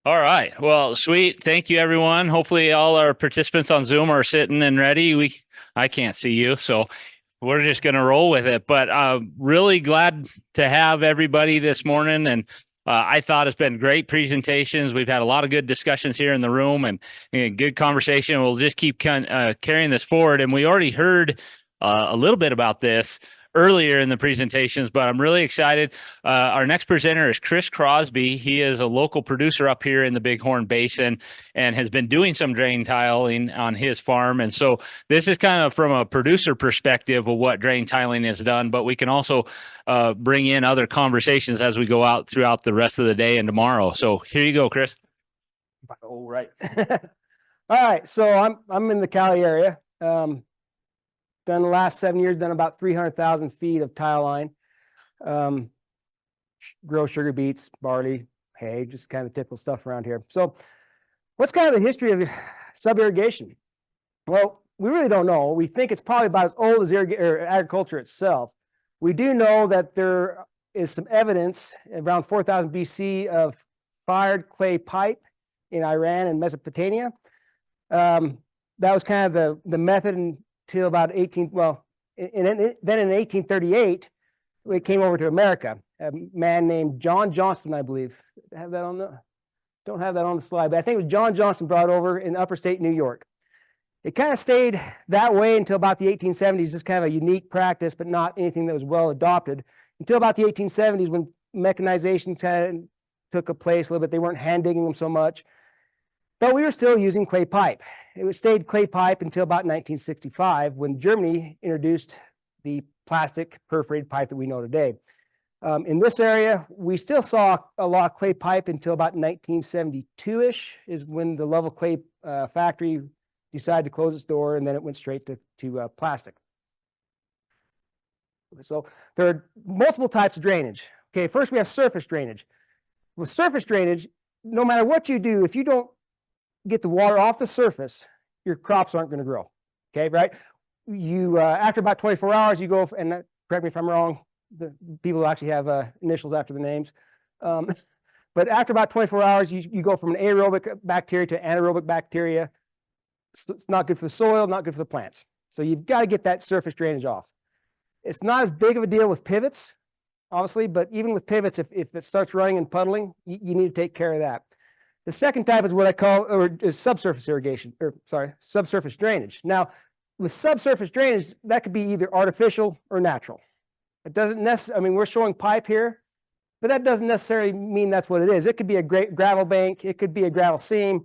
All right. Well, sweet. Thank you, everyone. Hopefully, all our participants on Zoom are sitting and ready. I can't see you, so we're just going to roll with it. But really glad to have everybody this morning. And I thought it's been great presentations. We've had a lot of good discussions here in the room and good conversation. We'll just keep carrying this forward. And we already heard a little bit about this earlier in the presentations, but I'm really excited. Our next presenter is Chris Crosby. He is a local producer up here in the Bighorn Basin and has been doing some drain tiling on his farm. And so this is kind of from a producer perspective of what drain tiling has done, but we can also bring in other conversations as we go out throughout the rest of the day and tomorrow. So here you go, Chris. All right. All right. So I'm in the Cali area. Done the last 7 years, done about 300,000 feet of tile line. Grow sugar beets, barley, hay, just kind of typical stuff around here. So what's kind of the history of sub-irrigation? Well, we really don't know. We think it's probably about as old as agriculture itself. We do know that there is some evidence around 4000 BC of fired clay pipe in Iran and Mesopotamia. That was kind of the method until about then in 1838, it came over to America. A man named John Johnston, I believe. Don't have that on the slide, but I think it was John Johnston brought it over in upper state New York. It kind of stayed that way until about the 1870s, just kind of a unique practice, but not anything that was well adopted. Until about the 1870s, when mechanization kind of took a place a little bit, they weren't hand digging them so much. But we were still using clay pipe. It stayed clay pipe until about 1965, when Germany introduced the plastic perforated pipe that we know today. In this area, we still saw a lot of clay pipe until about 1972-ish, is when the Lovell Clay factory decided to close its door, and then it went straight to plastic. So there are multiple types of drainage. Okay, first we have surface drainage. With surface drainage, no matter what you do, if you don't get the water off the surface, your crops aren't going to grow. Okay, right? You after about 24 hours, you go and correct me if I'm wrong. The people who actually have initials after the names, but after about 24 hours, you go from an aerobic bacteria to anaerobic bacteria. It's not good for the soil, not good for the plants. So you've got to get that surface drainage off. It's not as big of a deal with pivots, obviously, but even with pivots, if it starts running and puddling, you need to take care of that. The second type is what I call, is subsurface irrigation, subsurface drainage. Now, with subsurface drainage, that could be either artificial or natural. It doesn't necessarily, I mean, we're showing pipe here, but that doesn't necessarily mean that's what it is. It could be a great gravel bank. It could be a gravel seam.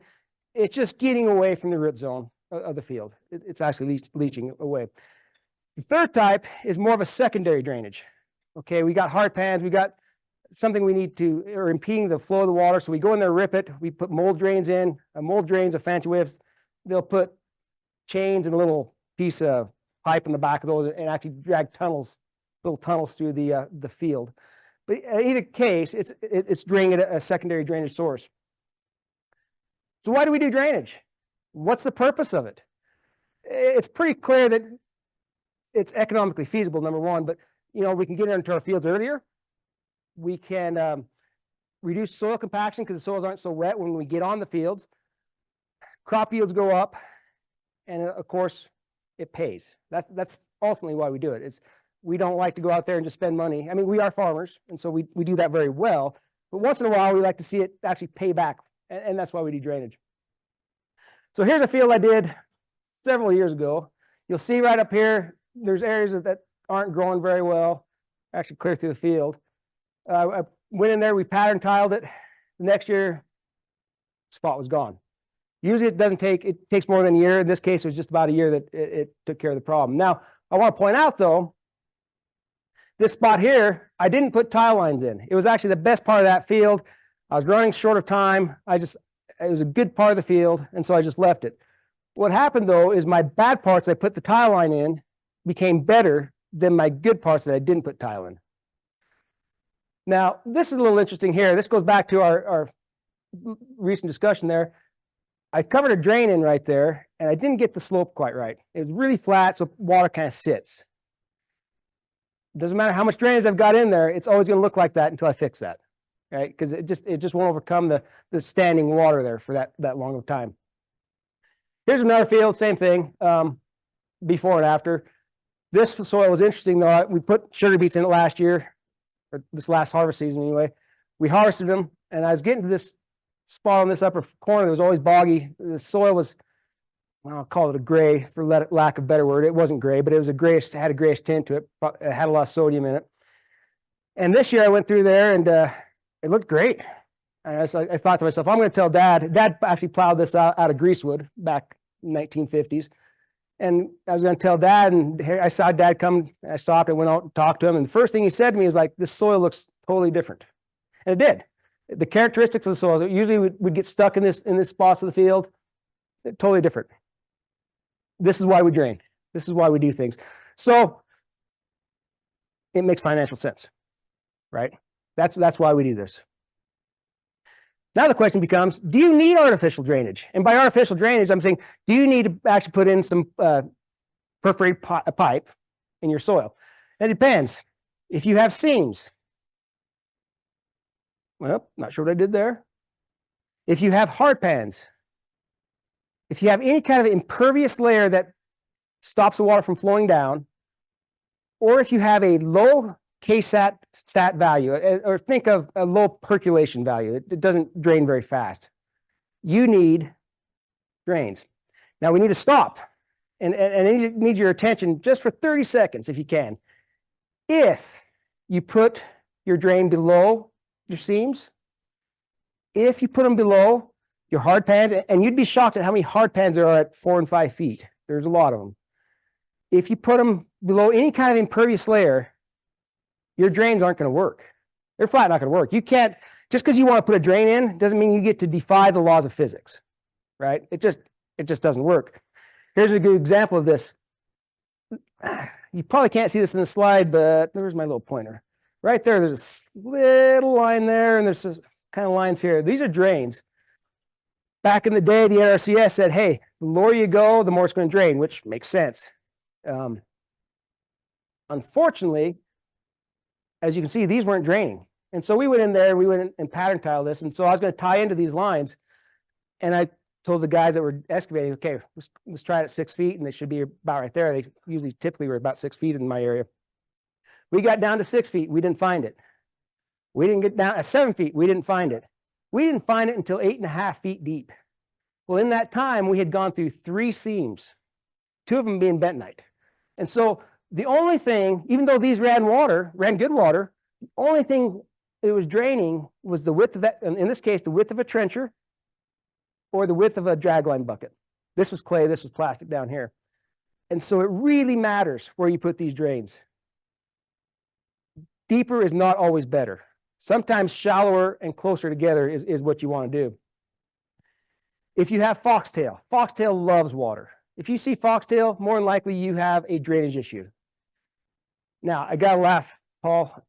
It's just getting away from the root zone of the field. It's actually leaching away. The third type is more of a secondary drainage. Okay, we got hard pans. We got something we need to, or impeding the flow of the water. So we go in there, rip it. We put mold drains in. A mold drain's a fancy way of, they'll put chains and a little piece of pipe in the back of those and actually drag tunnels, little tunnels through the field. But in either case, it's draining at a secondary drainage source. So why do we do drainage? What's the purpose of it? It's pretty clear that it's economically feasible, number one, but we can get into our fields earlier. We can reduce soil compaction because the soils aren't so wet when we get on the fields. Crop yields go up, and of course, it pays. That's ultimately why we do it. We don't like to go out there and just spend money. I mean, we are farmers, and so we do that very well. But once in a while, we like to see it actually pay back, and that's why we do drainage. So here's a field I did several years ago. You'll see right up here, there's areas that aren't growing very well, actually clear through the field. I went in there, we pattern tiled it. The next year, spot was gone. Usually it takes more than a year. In this case, it was just about a year that it took care of the problem. Now, I want to point out though, this spot here, I didn't put tile lines in. It was actually the best part of that field. I was running short of time. It was a good part of the field, and so I just left it. What happened though is my bad parts I put the tile line in became better than my good parts that I didn't put tile in. Now, this is a little interesting here. This goes back to our recent discussion there. I covered a drain in right there, and I didn't get the slope quite right. It was really flat, so water kind of sits. Doesn't matter how much drainage I've got in there, it's always going to look like that until I fix that. right? Because it just won't overcome the standing water there for that long of time. Here's another field, same thing, before and after. This soil was interesting though. We put sugar beets in it last year, or this last harvest season anyway. We harvested them, and I was getting to this spot on this upper corner that was always boggy. The soil was, I'll call it a gray for lack of a better word. It wasn't gray, but it was had a grayish tint to it. It had a lot of sodium in it. And this year I went through there and it looked great. And I thought to myself, I'm going to tell Dad. Dad actually plowed this out of greasewood back in the 1950s. And I was going to tell Dad, and I saw Dad come. I stopped and went out and talked to him. And the first thing he said to me was like, this soil looks totally different. And it did. The characteristics of the soil, usually we'd get stuck in this spots of the field, totally different. This is why we drain. This is why we do things. So it makes financial sense, right? That's why we do this. Now the question becomes, do you need artificial drainage? And by artificial drainage, I'm saying, do you need to actually put in some perforated pipe in your soil? It depends. If you have seams, well, not sure what I did there. If you have hard pans, if you have any kind of impervious layer that stops the water from flowing down, or if you have a low K-stat value, or think of a low percolation value, it doesn't drain very fast, you need drains. Now we need to stop and I need your attention just for 30 seconds if you can. If you put your drain below your seams, if you put them below your hard pans, and you'd be shocked at how many hard pans there are at 4 and 5 feet. There's a lot of them. If you put them below any kind of impervious layer, your drains aren't going to work. They're flat not going to work. You can't, just because you want to put a drain in, doesn't mean you get to defy the laws of physics, right? It just doesn't work. Here's a good example of this. You probably can't see this in the slide, but there's my little pointer. Right there, there's a little line there, and there's this kind of lines here. These are drains. Back in the day, the NRCS said, hey, the lower you go, the more it's going to drain, which makes sense. Unfortunately, as you can see, these weren't draining. And so we went in there, we went and pattern tile this. And so I was going to tie into these lines. And I told the guys that were excavating, okay, let's try it at 6 feet, and they should be about right there. They typically were about 6 feet in my area. We got down to 6 feet. We didn't find it. We didn't get down at 7 feet. We didn't find it. We didn't find it until 8.5 feet deep. Well, in that time, we had gone through 3 seams, 2 of them being bentonite. And so the only thing, even though these ran good water, the only thing it was draining was the width of that, in this case, the width of a trencher or the width of a dragline bucket. This was clay, this was plastic down here. And so it really matters where you put these drains. Deeper is not always better. Sometimes shallower and closer together is what you want to do. If you have foxtail loves water. If you see foxtail, more than likely you have a drainage issue. Now, I gotta laugh, Paul.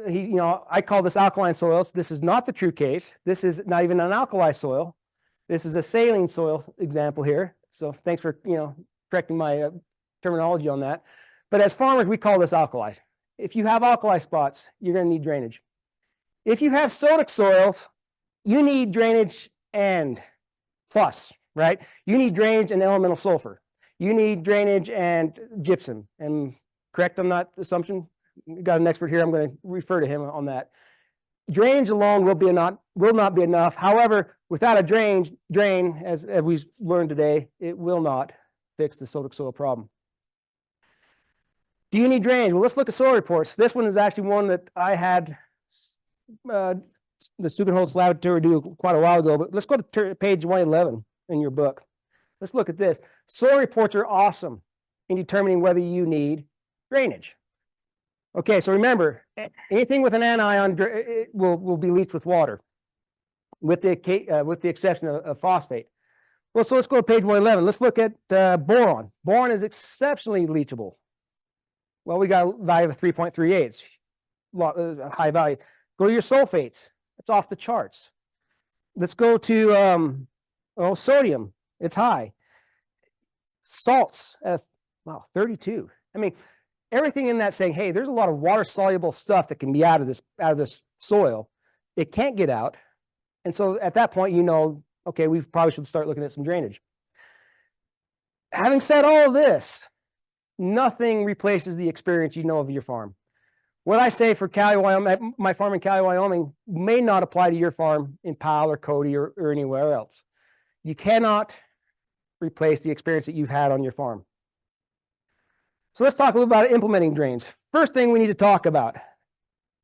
I call this alkaline soils. This is not the true case. This is not even an alkali soil. This is a saline soil example here. So thanks for correcting my terminology on that. But as farmers, we call this alkali. If you have alkali spots, you're going to need drainage. If you have sodic soils, you need drainage and plus, right? You need drainage and elemental sulfur. You need drainage and gypsum. And correct on that assumption? We got an expert here. I'm going to refer to him on that. Drainage alone will not be enough. However, without a drain, as we learned today, it will not fix the sodic soil problem. Do you need drainage? Well, let's look at soil reports. This one is actually one that I had the Stukenholz Laboratory do quite a while ago, but let's go to page 111 in your book. Let's look at this. Soil reports are awesome in determining whether you need drainage. Okay, so remember, anything with an anion will be leached with water, with the exception of phosphate. Well, so let's go to page 111. Let's look at boron. Boron is exceptionally leachable. Well, we got a value of 3.38, high value. Go to your sulfates. It's off the charts. Let's go to sodium. It's high. Salts, wow, 32. I mean, everything in that saying, hey, there's a lot of water-soluble stuff that can be out of this soil. It can't get out. And so at that point, you know, okay, we probably should start looking at some drainage. Having said all of this, nothing replaces the experience you know of your farm. What I say for Cali, Wyoming, my farm in Cali, Wyoming may not apply to your farm in Powell or Cody or anywhere else. You cannot replace the experience that you've had on your farm. So let's talk a little about implementing drains. First thing we need to talk about,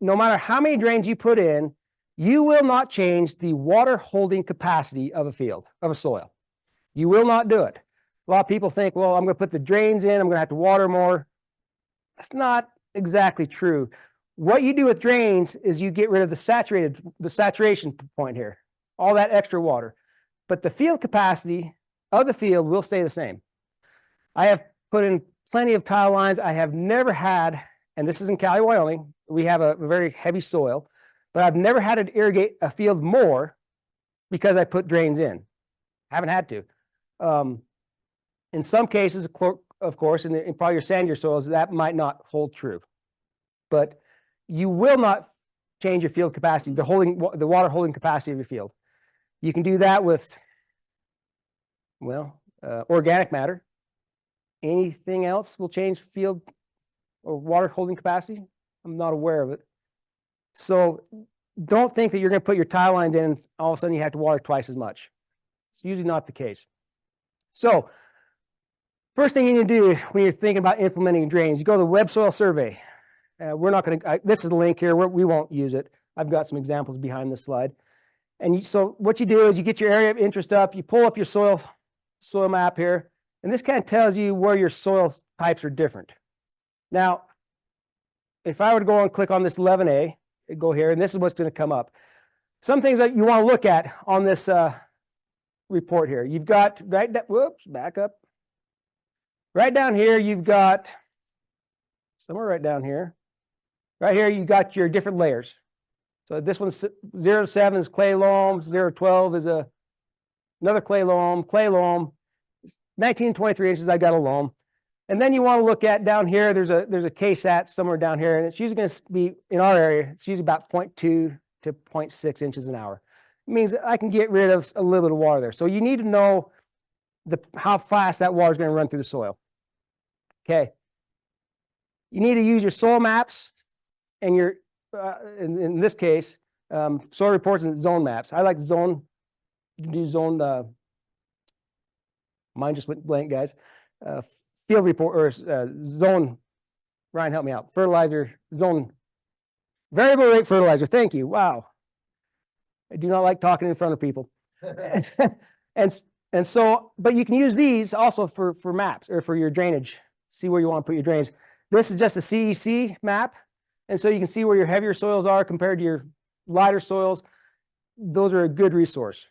no matter how many drains you put in, you will not change the water holding capacity of a field, of a soil. You will not do it. A lot of people think, well, I'm going to put the drains in, I'm going to have to water more. That's not exactly true. What you do with drains is you get rid of the saturation point here, all that extra water. But the field capacity of the field will stay the same. I have put in plenty of tile lines. I have never had, and this is in Cali, Wyoming, we have a very heavy soil, but I've never had to irrigate a field more because I put drains in. Haven't had to. In some cases, of course, in probably your sandier soils, that might not hold true. But you will not change your field capacity, the water holding capacity of your field. You can do that with, well, organic matter. Anything else will change field or water holding capacity? I'm not aware of it. So don't think that you're going to put your tile lines in and all of a sudden you have to water twice as much. It's usually not the case. So first thing you need to do when you're thinking about implementing drains, you go to the web soil survey. We're not going to, this is the link here, we won't use it. I've got some examples behind this slide. And so what you do is you get your area of interest up, you pull up your soil map here, and this kind of tells you where your soil types are different. Now, if I were to go and click on this 11A, go here, and this is what's going to come up. Some things that you want to look at on this report here. You've got, whoops, back up. Right down here, you've got, somewhere right down here, right here, you've got your different layers. So this one's 0 to 7 is clay loam, 0 to 12 is another clay loam, 19 to 23 inches, I got a loam. And then you want to look at down here, there's a KSAT somewhere down here, and it's usually going to be, in our area, it's usually about 0.2 to 0.6 inches an hour. It means I can get rid of a little bit of water there. So you need to know how fast that water is going to run through the soil. Okay. You need to use your soil maps and your, in this case, soil reports and zone maps. I like zone, do zone, mine just went blank, guys. Field report or zone, Ryan, help me out. Fertilizer, zone, variable rate fertilizer. Thank you. Wow. I do not like talking in front of people. and so, but you can use these also for maps or for your drainage. See where you want to put your drains. This is just a CEC map. And so you can see where your heavier soils are compared to your lighter soils. Those are a good resource.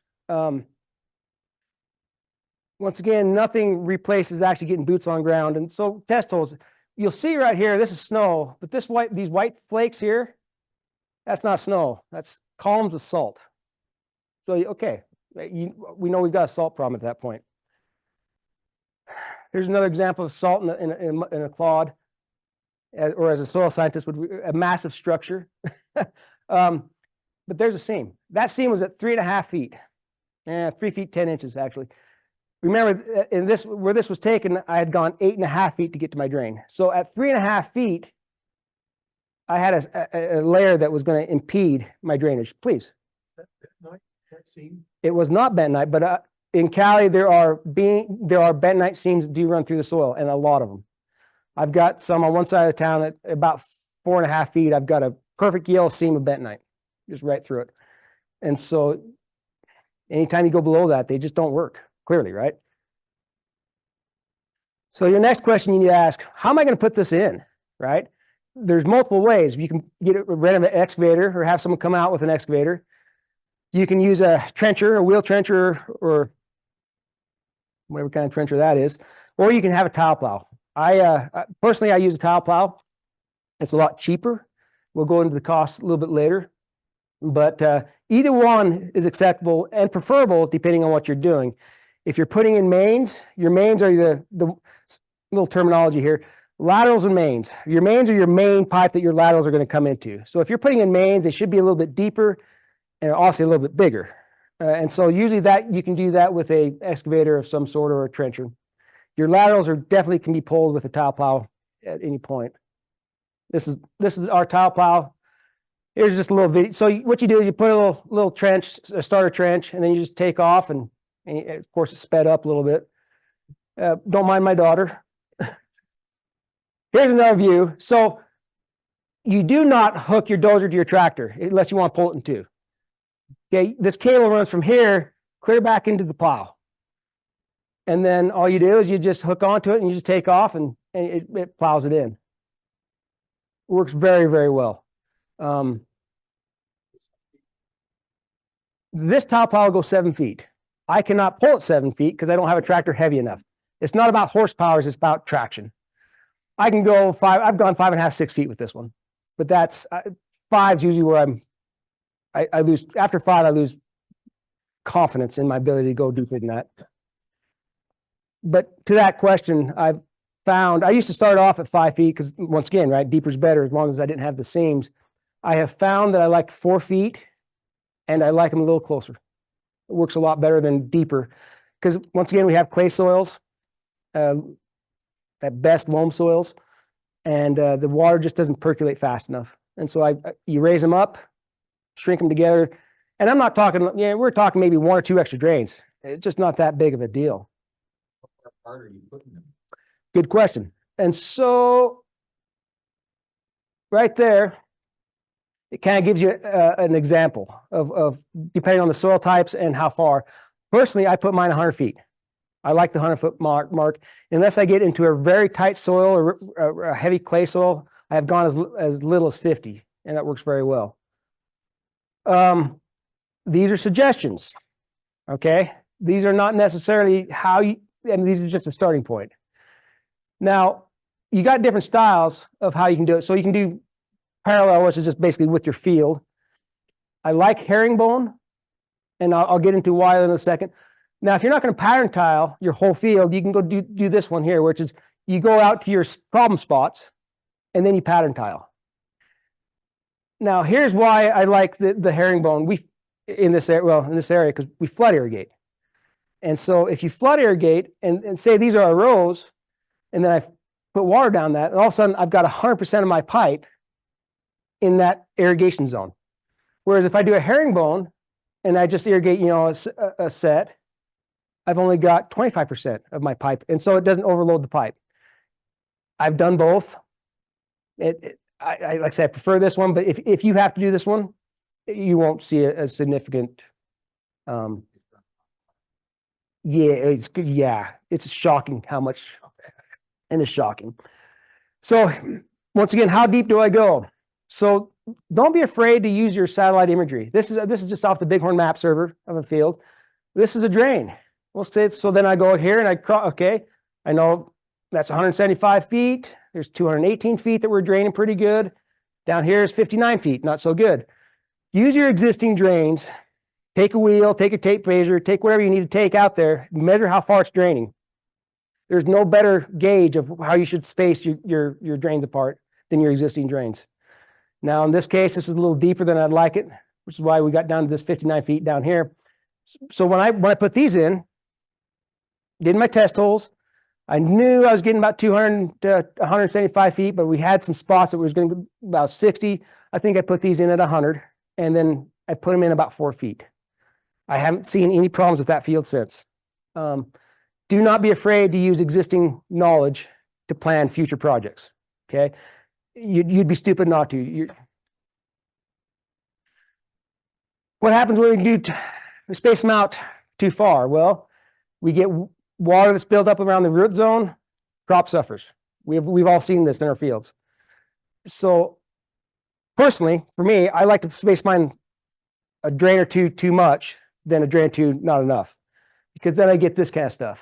Once again, nothing replaces actually getting boots on ground. And so test holes, you'll see right here, this is snow, but these white flakes here, that's not snow. That's columns of salt. So, okay, we know we've got a salt problem at that point. Here's another example of salt in a clod, or as a soil scientist would, a massive structure. But there's a seam. That seam was at 3.5 feet, 3 feet 10 inches actually. Remember, in this where this was taken, I had gone 8.5 feet to get to my drain. So at 3.5 feet, I had a layer that was going to impede my drainage. Please. That seam? It was not bentonite, but in Cali there are bentonite seams that do run through the soil, and a lot of them. I've got some on one side of the town at about 4.5 feet. I've got a perfect yellow seam of bentonite, just right through it. And so, anytime you go below that, they just don't work. Clearly, right? So your next question you need to ask, how am I going to put this in, right? There's multiple ways. You can rent an excavator or have someone come out with an excavator. You can use a trencher, a wheel trencher, or whatever kind of trencher that is, or you can have a tile plow. Personally, I use a tile plow. It's a lot cheaper. We'll go into the cost a little bit later, but either one is acceptable and preferable depending on what you're doing. If you're putting in mains, your mains are the little terminology here, laterals and mains. Your mains are your main pipe that your laterals are going to come into. So if you're putting in mains, they should be a little bit deeper. and obviously a little bit bigger. And so usually that you can do that with a excavator of some sort or a trencher. Your laterals are definitely can be pulled with a tile plow at any point. This is our tile plow. Here's just a little video. So what you do is you put a little trench, a starter trench, and then you just take off, and of course it's sped up a little bit. Don't mind my daughter. Here's another view. So you do not hook your dozer to your tractor unless you want to pull it in two. Okay, this cable runs from here clear back into the plow. And then all you do is you just hook onto it and you just take off, and it plows it in. It works very, very well. This tile plow will go 7 feet. I cannot pull it 7 feet because I don't have a tractor heavy enough. It's not about horsepower, it's about traction. I can go 5, I've gone 5.5, 6 feet with this one, but that's 5's usually where I lose. After 5, I lose confidence in my ability to go deeper than that. But to that question, I've found, I used to start off at 5 feet because, once again, right, deeper's better as long as I didn't have the seams. I have found that I like 4 feet, and I like them a little closer. It works a lot better than deeper because, once again, we have clay soils, at best loam soils, and the water just doesn't percolate fast enough. And so you raise them up, shrink them together, and I'm not talking, we're talking maybe 1 or 2 extra drains. It's just not that big of a deal. What part are you putting them? Good question. And so right there, it kind of gives you an example of depending on the soil types and how far. Personally, I put mine 100 feet. I like the 100-foot mark. Unless I get into a very tight soil or a heavy clay soil, I have gone as little as 50, and that works very well. These are suggestions, okay? These are not necessarily how you, and these are just a starting point. Now, you got different styles of how you can do it. So you can do parallel, which is just basically with your field. I like herringbone, and I'll get into why in a second. Now, if you're not going to pattern tile your whole field, you can go do this one here, which is you go out to your problem spots, and then you pattern tile. Now, here's why I like the herringbone. In this area, because we flood irrigate. And so if you flood irrigate and say these are our rows, and then I put water down that, and all of a sudden I've got 100% of my pipe in that irrigation zone. Whereas if I do a herringbone and I just irrigate, a set, I've only got 25% of my pipe, and so it doesn't overload the pipe. I've done both. Like I said, I prefer this one, but if you have to do this one, you won't see a significant. It's shocking how much, and it's shocking. So once again, how deep do I go? So don't be afraid to use your satellite imagery. This is just off the Bighorn map server of a field. This is a drain. We'll say so. Then I go here and I know that's 175 feet. There's 218 feet that we're draining pretty good. Down here is 59 feet, not so good. Use your existing drains. Take a wheel, take a tape measure, take whatever you need to take out there, measure how far it's draining. There's no better gauge of how you should space your drains apart than your existing drains. Now, in this case, this is a little deeper than I'd like it, which is why we got down to this 59 feet down here. So when I put these in, did my test holes, I knew I was getting about 200 to 175 feet, but we had some spots that was going to be about 60. I think I put these in at 100, and then I put them in about 4 feet. I haven't seen any problems with that field since. Do not be afraid to use existing knowledge to plan future projects, okay? You'd be stupid not to. What happens when we space them out too far? Well, we get water that's built up around the root zone, crop suffers. We've all seen this in our fields. So personally, for me, I like to space mine a drain or two too much than a drain or two not enough, because then I get this kind of stuff.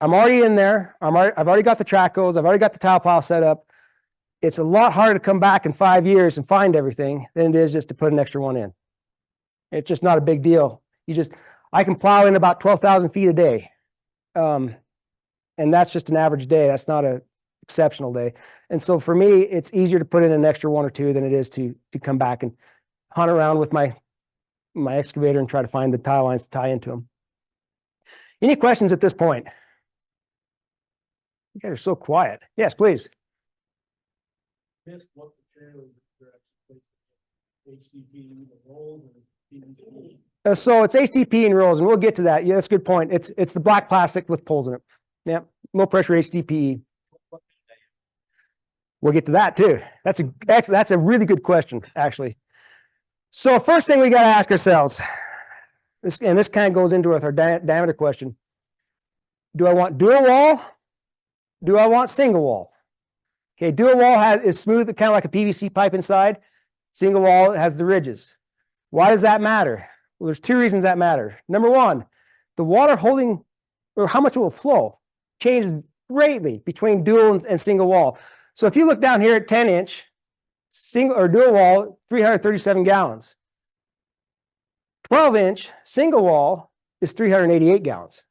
I'm already in there. I've already got the track hose. I've already got the tile plow set up. It's a lot harder to come back in 5 years and find everything than it is just to put an extra one in. It's just not a big deal. I can plow in about 12,000 feet a day. And that's just an average day. That's not an exceptional day. And so for me, it's easier to put in an extra 1 or 2 than it is to come back and hunt around with my my excavator and try to find the tile lines to tie into them. Any questions at this point? You guys are so quiet. Yes, please. So it's HDP and rolls, and we'll get to that. Yeah, that's a good point. It's the black plastic with poles in it. Yeah, low pressure HDPE. We'll get to that too. That's a really good question, actually. So first thing we got to ask ourselves, this kind of goes into with our diameter question. Do I want dual wall? Do I want single wall? Okay, dual wall is smooth, kind of like a PVC pipe inside. Single wall has the ridges. Why does that matter? Well, there's two reasons that matter. Number one, the water holding, or how much it will flow, changes greatly between dual and single wall. So if you look down here at 10-inch, single or dual wall, 337 gallons. 12-inch single wall is 388 gallons.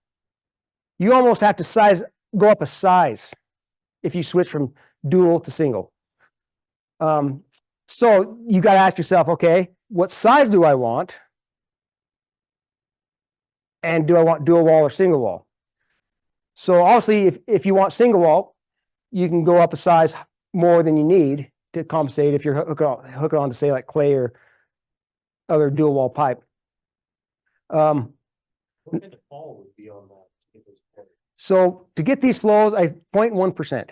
You almost have to go up a size if you switch from dual to single. So you got to ask yourself, okay, what size do I want? And do I want dual wall or single wall? So obviously, if you want single wall, you can go up a size more than you need to compensate if you're hooking on to, say, like clay or other dual wall pipe. What kind of fall would be on that? So to get these flows, 0.1%.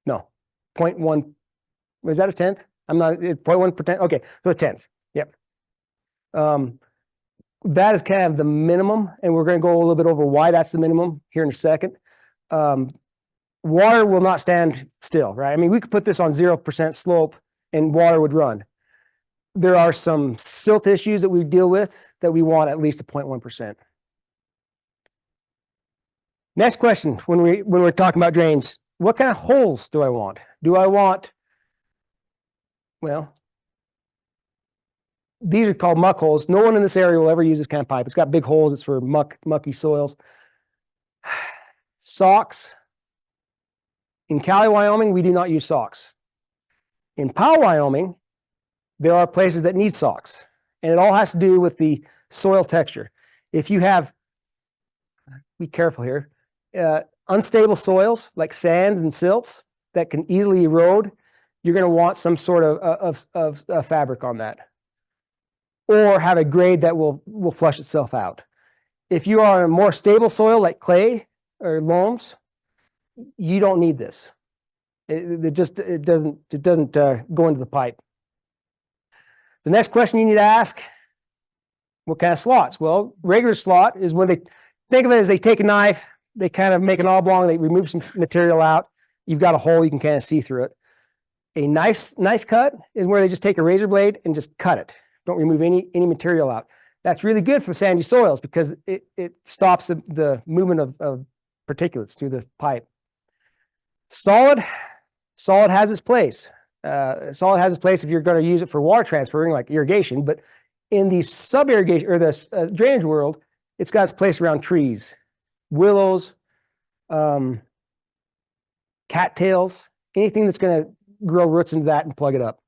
No, 0.1. Is that a tenth? I'm not, 0.1%. Okay, so a tenth. Yep. That is kind of the minimum, and we're going to go a little bit over why that's the minimum here in a second. Water will not stand still, right? I mean, we could put this on 0% slope and water would run. There are some silt issues that we deal with that we want at least a 0.1%. Next question, when we're talking about drains, what kind of holes do I want? Do I want, well, these are called muck holes. No one in this area will ever use this kind of pipe. It's got big holes. It's for mucky soils. Socks. In Cali, Wyoming, we do not use socks. In Powell, Wyoming, there are places that need socks. And it all has to do with the soil texture. If you have, be careful here, unstable soils like sands and silts that can easily erode, you're going to want some sort of fabric on that. Or have a grade that will flush itself out. If you are in a more stable soil like clay or loams, you don't need this. It doesn't go into the pipe. The next question you need to ask, what kind of slots? Well, regular slot is when they think of it as they take a knife, they kind of make an oblong, they remove some material out. You've got a hole, you can kind of see through it. A knife cut is where they just take a razor blade and just cut it. Don't remove any material out. That's really good for sandy soils because it stops the movement of particulates through the pipe. Solid has its place. Solid has its place if you're going to use it for water transferring, like irrigation. But in the sub-irrigation or the drainage world, it's got its place around trees, willows, cattails, anything that's going to grow roots into that and plug it up.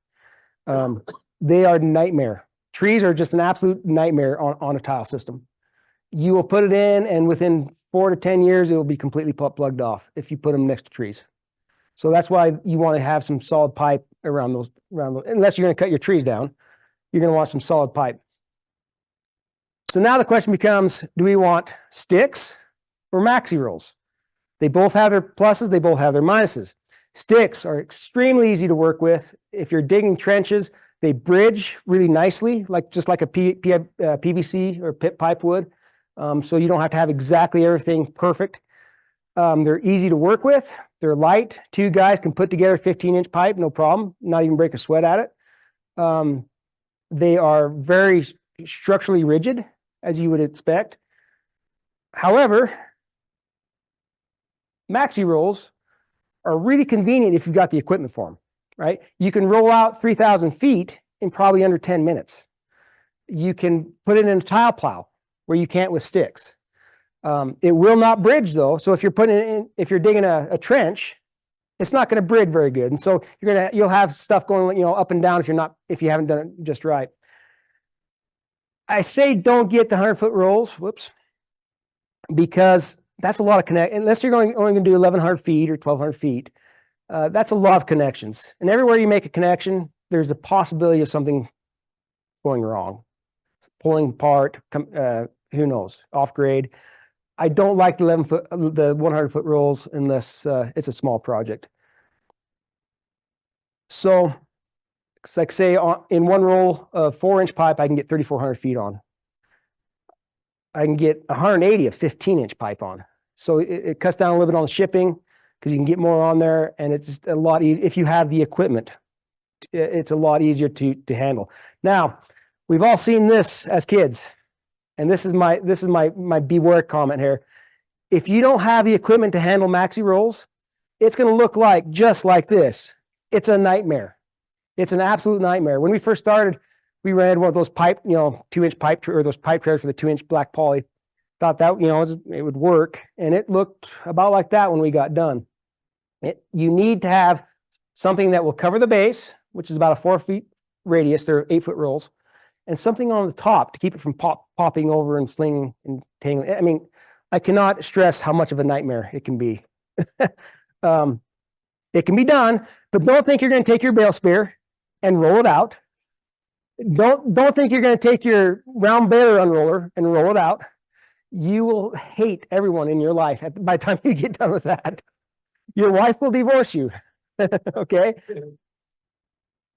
They are nightmare. Trees are just an absolute nightmare on a tile system. You will put it in, and within 4 to 10 years, it will be completely plugged off if you put them next to trees. So that's why you want to have some solid pipe around those, unless you're going to cut your trees down, you're going to want some solid pipe. So now the question becomes, do we want sticks or maxi rolls? They both have their pluses, they both have their minuses. Sticks are extremely easy to work with. If you're digging trenches, they bridge really nicely, just like a PVC or pit pipe would. So you don't have to have exactly everything perfect. They're easy to work with. They're light. 2 guys can put together 15-inch pipe, no problem, not even break a sweat at it. They are very structurally rigid, as you would expect. However, maxi rolls are really convenient if you've got the equipment for them, right? You can roll out 3,000 feet in probably under 10 minutes. You can put it in a tile plow where you can't with sticks. It will not bridge though. So if you're if you're digging a trench, it's not going to bridge very good. And so you'll have stuff going, up and down if you haven't done it just right. I say don't get the 100-foot rolls, whoops, because that's a lot of connect, unless you're only going to do 1,100 feet or 1,200 feet. That's a lot of connections. And everywhere you make a connection, there's a possibility of something going wrong. Pulling apart, who knows, off grade. I don't like the 100-foot rolls unless it's a small project. So, it's like say in one roll of 4-inch pipe, I can get 3,400 feet on. I can get 180 of 15-inch pipe on. So it cuts down a little bit on the shipping because you can get more on there, and it's just a lot easier if you have the equipment. It's a lot easier to handle. Now, we've all seen this as kids, and this is my beware comment here. If you don't have the equipment to handle maxi rolls, it's going to look like just like this. It's a nightmare. It's an absolute nightmare. When we first started, we rented one of those pipe, 2-inch pipe, or those pipe trailers for the 2-inch black poly. Thought that, it would work, and it looked about like that when we got done. You need to have something that will cover the base, which is about a 4 feet radius. They're 8-foot rolls, and something on the top to keep it from popping over and slinging and tangling. I mean, I cannot stress how much of a nightmare it can be. It can be done, but don't think you're going to take your bale spear and roll it out. Don't think you're going to take your round baler unroller and roll it out. You will hate everyone in your life by the time you get done with that. Your wife will divorce you. Okay.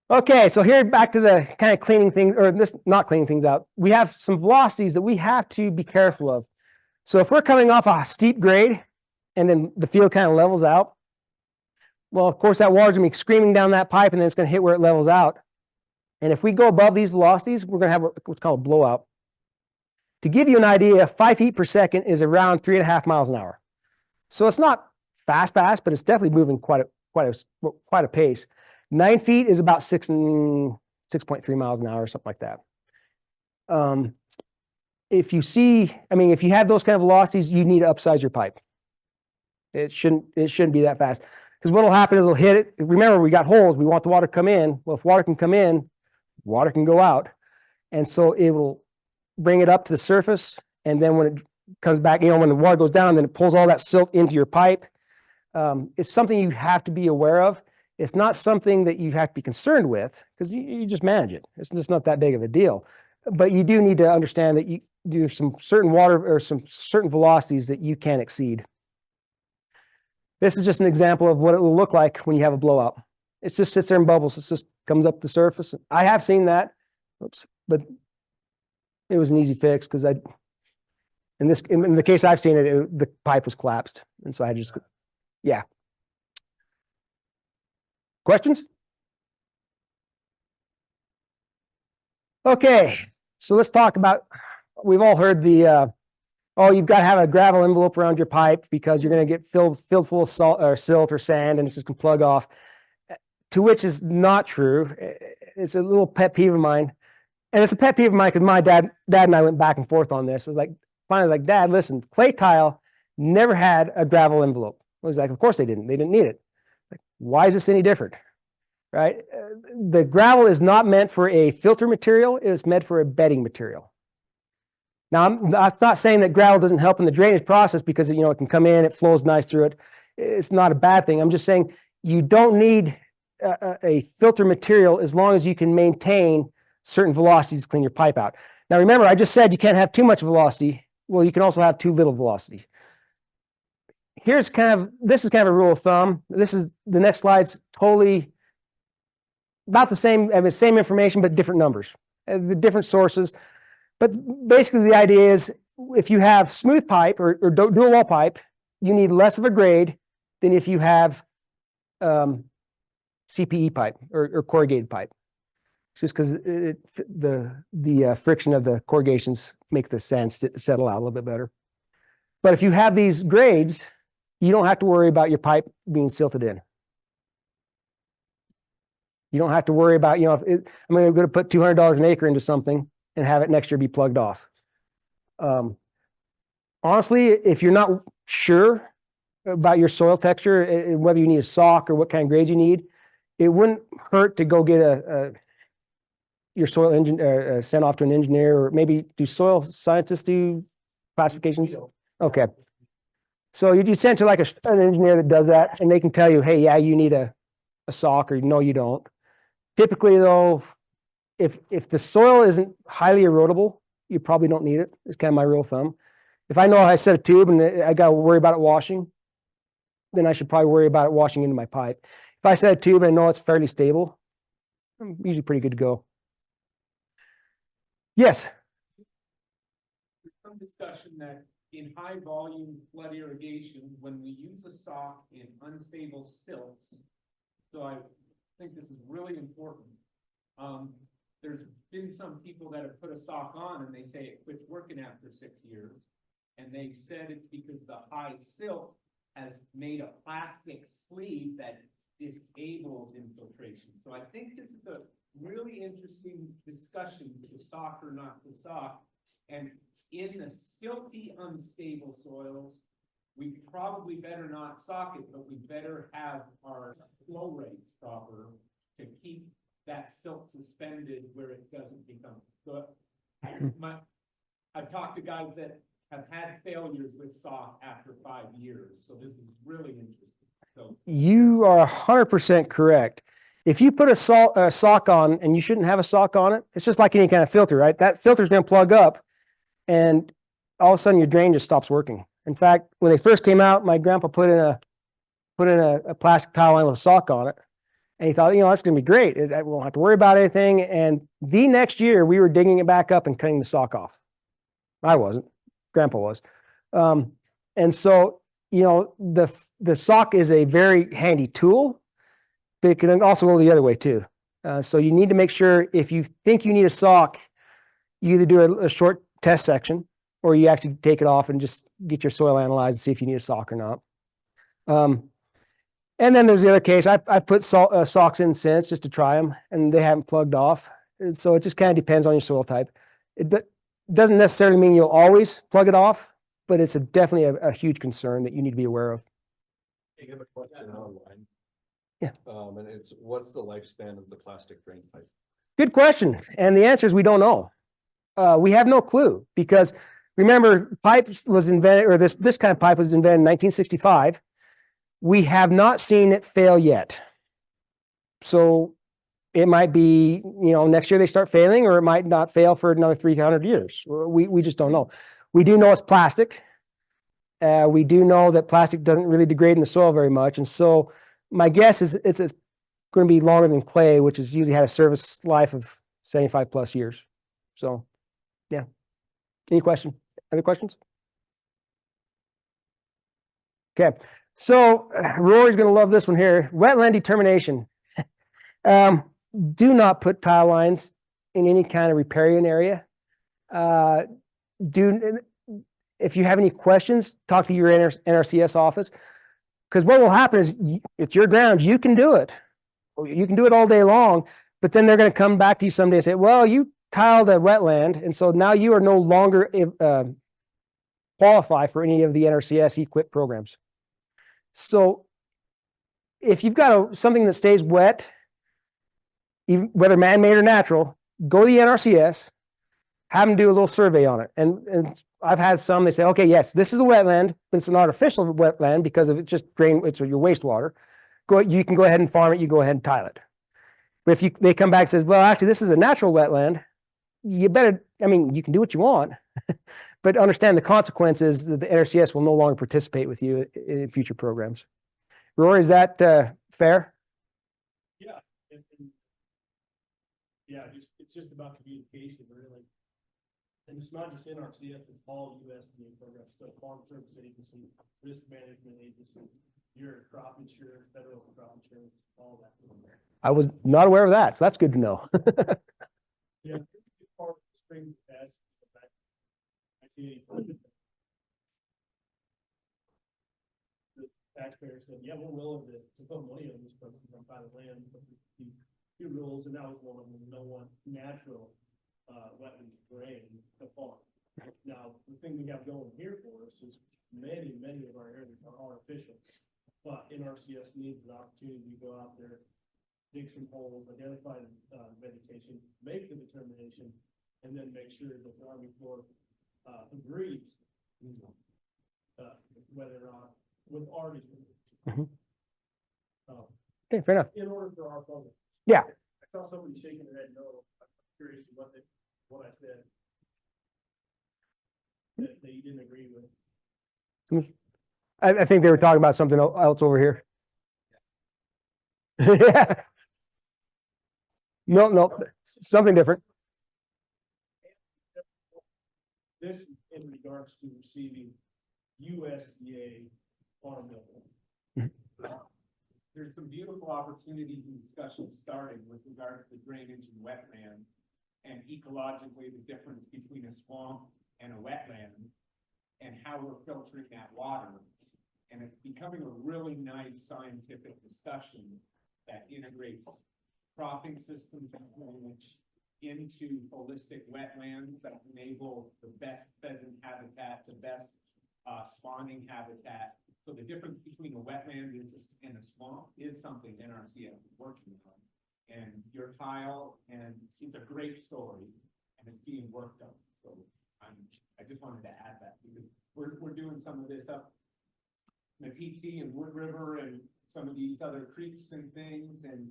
Okay, so here back to the kind of cleaning things, or this not cleaning things out. We have some velocities that we have to be careful of. So if we're coming off a steep grade and then the field kind of levels out, well, of course, that water's going to be screaming down that pipe, and then it's going to hit where it levels out. And if we go above these velocities, we're going to have what's called a blowout. To give you an idea, 5 feet per second is around 3.5 miles an hour. So it's not fast, but it's definitely moving quite a pace. 9 feet is about 6.3 miles an hour, something like that. If you have those kind of velocities, you need to upsize your pipe. It shouldn't be that fast. Because what will happen is it'll hit it. Remember, we got holes. We want the water to come in. Well, if water can come in, water can go out. And so it will bring it up to the surface. And then when it comes back, when the water goes down, then it pulls all that silt into your pipe. It's something you have to be aware of. It's not something that you have to be concerned with because you just manage it. It's just not that big of a deal. But you do need to understand that there's some certain water or some certain velocities that you can't exceed. This is just an example of what it will look like when you have a blowout. It just sits there in bubbles. It just comes up the surface. I have seen that. Oops, but it was an easy fix because in the case I've seen it, the pipe was collapsed, and so I just yeah. Questions? Okay, so let's talk about. We've all heard the. You've got to have a gravel envelope around your pipe because you're going to get filled full of salt or silt or sand, and it's just going to plug off. To which is not true. It's a little pet peeve of mine, and it's a pet peeve of mine because my dad and I went back and forth on this. It was finally, Dad, listen, clay tile never had a gravel envelope. I was like, of course they didn't. They didn't need it. Why is this any different? Right? The gravel is not meant for a filter material. It is meant for a bedding material. Now, I'm not saying that gravel doesn't help in the drainage process because, it can come in, it flows nice through it. It's not a bad thing. I'm just saying you don't need a filter material as long as you can maintain certain velocities to clean your pipe out. Now, remember, I just said you can't have too much velocity. Well, you can also have too little velocity. This is kind of a rule of thumb. The next slide's totally about the same, same information, but different numbers, the different sources. But basically the idea is if you have smooth pipe or dual wall pipe, you need less of a grade than if you have CPE pipe or corrugated pipe. It's just because the friction of the corrugations make the sand settle out a little bit better. But if you have these grades, you don't have to worry about your pipe being silted in. You don't have to worry about, I'm going to put $200 an acre into something and have it next year be plugged off. Honestly, if you're not sure about your soil texture and whether you need a sock or what kind of grade you need, it wouldn't hurt to go get your soil engine, sent off to an engineer, or maybe do soil scientists do classifications? Okay. So you send to like an engineer that does that, and they can tell you, hey, yeah, you need a sock, or no, you don't. Typically though, if the soil isn't highly erodible, you probably don't need it. It's kind of my rule of thumb. If I know I set a tube and I got to worry about it washing, then I should probably worry about it washing into my pipe. If I set a tube and I know it's fairly stable, I'm usually pretty good to go. Yes. There's some discussion that in high volume flood irrigation, when we use a sock in unstable silts, so I think this is really important. There's been some people that have put a sock on and they say it quits working after 6 years. And they've said it's because the high silt has made a plastic sleeve that disables infiltration. So I think this is a really interesting discussion, the sock or not the sock. And in the silty, unstable soils, we probably better not sock it, but we better have our flow rates proper to keep that silt suspended where it doesn't become. So I've talked to guys that have had failures with sock after 5 years. So this is really interesting. So You are 100% correct. If you put a sock on and you shouldn't have a sock on it, it's just like any kind of filter, right? That filter is going to plug up, and all of a sudden your drain just stops working. In fact, when they first came out, my grandpa put in a plastic tile line with a sock on it, and he thought, that's going to be great. We won't have to worry about anything. And the next year, we were digging it back up and cutting the sock off. I wasn't. Grandpa was. And so, the sock is a very handy tool, but it can also go the other way too. So you need to make sure, if you think you need a sock, you either do a short test section, or you actually take it off and just get your soil analyzed and see if you need a sock or not. And then there's the other case. I've put socks in since just to try them, and they haven't plugged off. And so it just kind of depends on your soil type. It doesn't necessarily mean you'll always plug it off, but it's definitely a huge concern that you need to be aware of. I have a question online. Yeah. And it's, what's the lifespan of the plastic drain pipe? Good question. And the answer is we don't know. We have no clue, because remember, pipes was invented, or this kind of pipe was invented in 1965. We have not seen it fail yet. So it might be, next year they start failing, or it might not fail for another 300 years. We just don't know. We do know it's plastic. We do know that plastic doesn't really degrade in the soil very much. And so my guess is it's going to be longer than clay, which has usually had a service life of 75 plus years. So, yeah. Any question? Other questions? Okay. So Rory's going to love this one here. Wetland determination. Do not put tile lines in any kind of riparian area. If you have any questions, talk to your NRCS office, because what will happen is it's your ground. You can do it. You can do it all day long, but then they're going to come back to you someday and say, well, you tiled a wetland, and so now you are no longer qualify for any of the NRCS equip programs. So if you've got something that stays wet, even whether man-made or natural, go to the NRCS, have them do a little survey on it. And I've had some, they say, okay, yes, this is a wetland, but it's an artificial wetland because of it just it's your wastewater. You can go ahead and farm it, you go ahead and tile it. But if they come back and says, well, actually, this is a natural wetland, you better, you can do what you want, but understand the consequences that the NRCS will no longer participate with you in future programs. Rory, is that fair? Yeah. Yeah, it's just about communication, really. And it's not just NRCS, it's all USDA programs, so Farm Service Agency, Risk Management Agency, your crop insurance, federal crop insurance, all that. I was not aware of that, so that's good to know. Yeah, it's part of the spring patch. The taxpayer said, yeah, we're willing to put money on this person on private land, but the two rules, and that was one of them, no one natural wetland drain to farm. Now, the thing we have going here for us is many of our areas are artificial, but NRCS needs the opportunity to go out there dig some holes, identify vegetation, make the determination, and then make sure that the Army Corps agrees whether or not with our determination. Okay, fair enough. In order for our public. Yeah. I saw somebody shaking their head no. I'm curious what I said. That you didn't agree with. I think they were talking about something else over here. Yeah. No, something different. This in regards to receiving USDA farm bill. There's some beautiful opportunities and discussions starting with regards to drainage and wetland, and ecologically the difference between a swamp and a wetland, and how we're filtering that water. And it's becoming a really nice scientific discussion that integrates cropping systems and drainage into holistic wetlands that enable the best pheasant habitat, the best spawning habitat. So the difference between a wetland and a swamp is something NRCS is working on. And your tile, and it's a great story, and it's being worked on. So I just wanted to add that, because we're doing some of this up Meeteetse and Wood River and some of these other creeks and things, and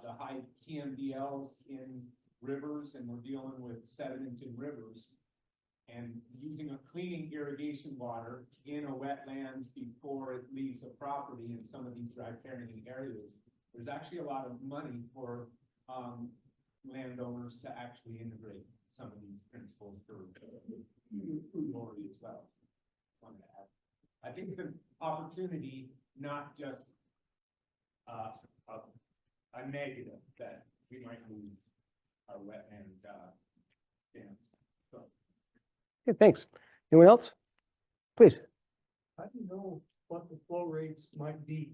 the high TMDLs in rivers, and we're dealing with sediment in rivers. And using a cleaning irrigation water in a wetland before it leaves a property in some of these riparian areas, there's actually a lot of money for landowners to actually integrate some of these principles for food lorry as well. I think it's an opportunity, not just a negative that we might lose our wetland dams. So. Okay, thanks. Anyone else? Please. How do you know what the flow rates might be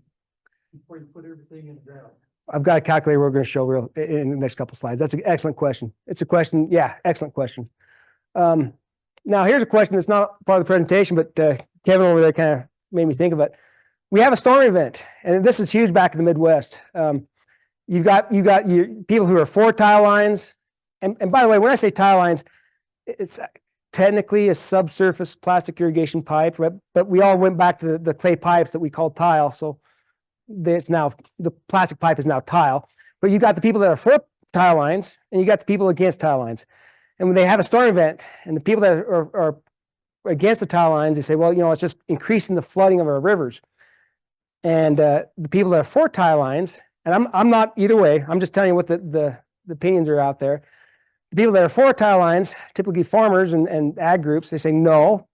before you put everything in the ground? I've got a calculator we're going to show in the next couple of slides. That's an excellent question. It's a question. Yeah, excellent question. Now here's a question that's not part of the presentation, but Kevin over there kind of made me think of it. We have a storm event, and this is huge back in the Midwest. You've got your people who are for tile lines, and by the way, when I say tile lines, it's technically a subsurface plastic irrigation pipe, right? But we all went back to the clay pipes that we call tile, so it's now the plastic pipe is now tile. But you got the people that are for tile lines, and you got the people against tile lines. And when they have a storm event, and the people that are against the tile lines, they say, well, it's just increasing the flooding of our rivers. And the people that are for tile lines, and I'm not either way, I'm just telling you what the opinions are out there. The people that are for tile lines, typically farmers and ag groups, they say, no,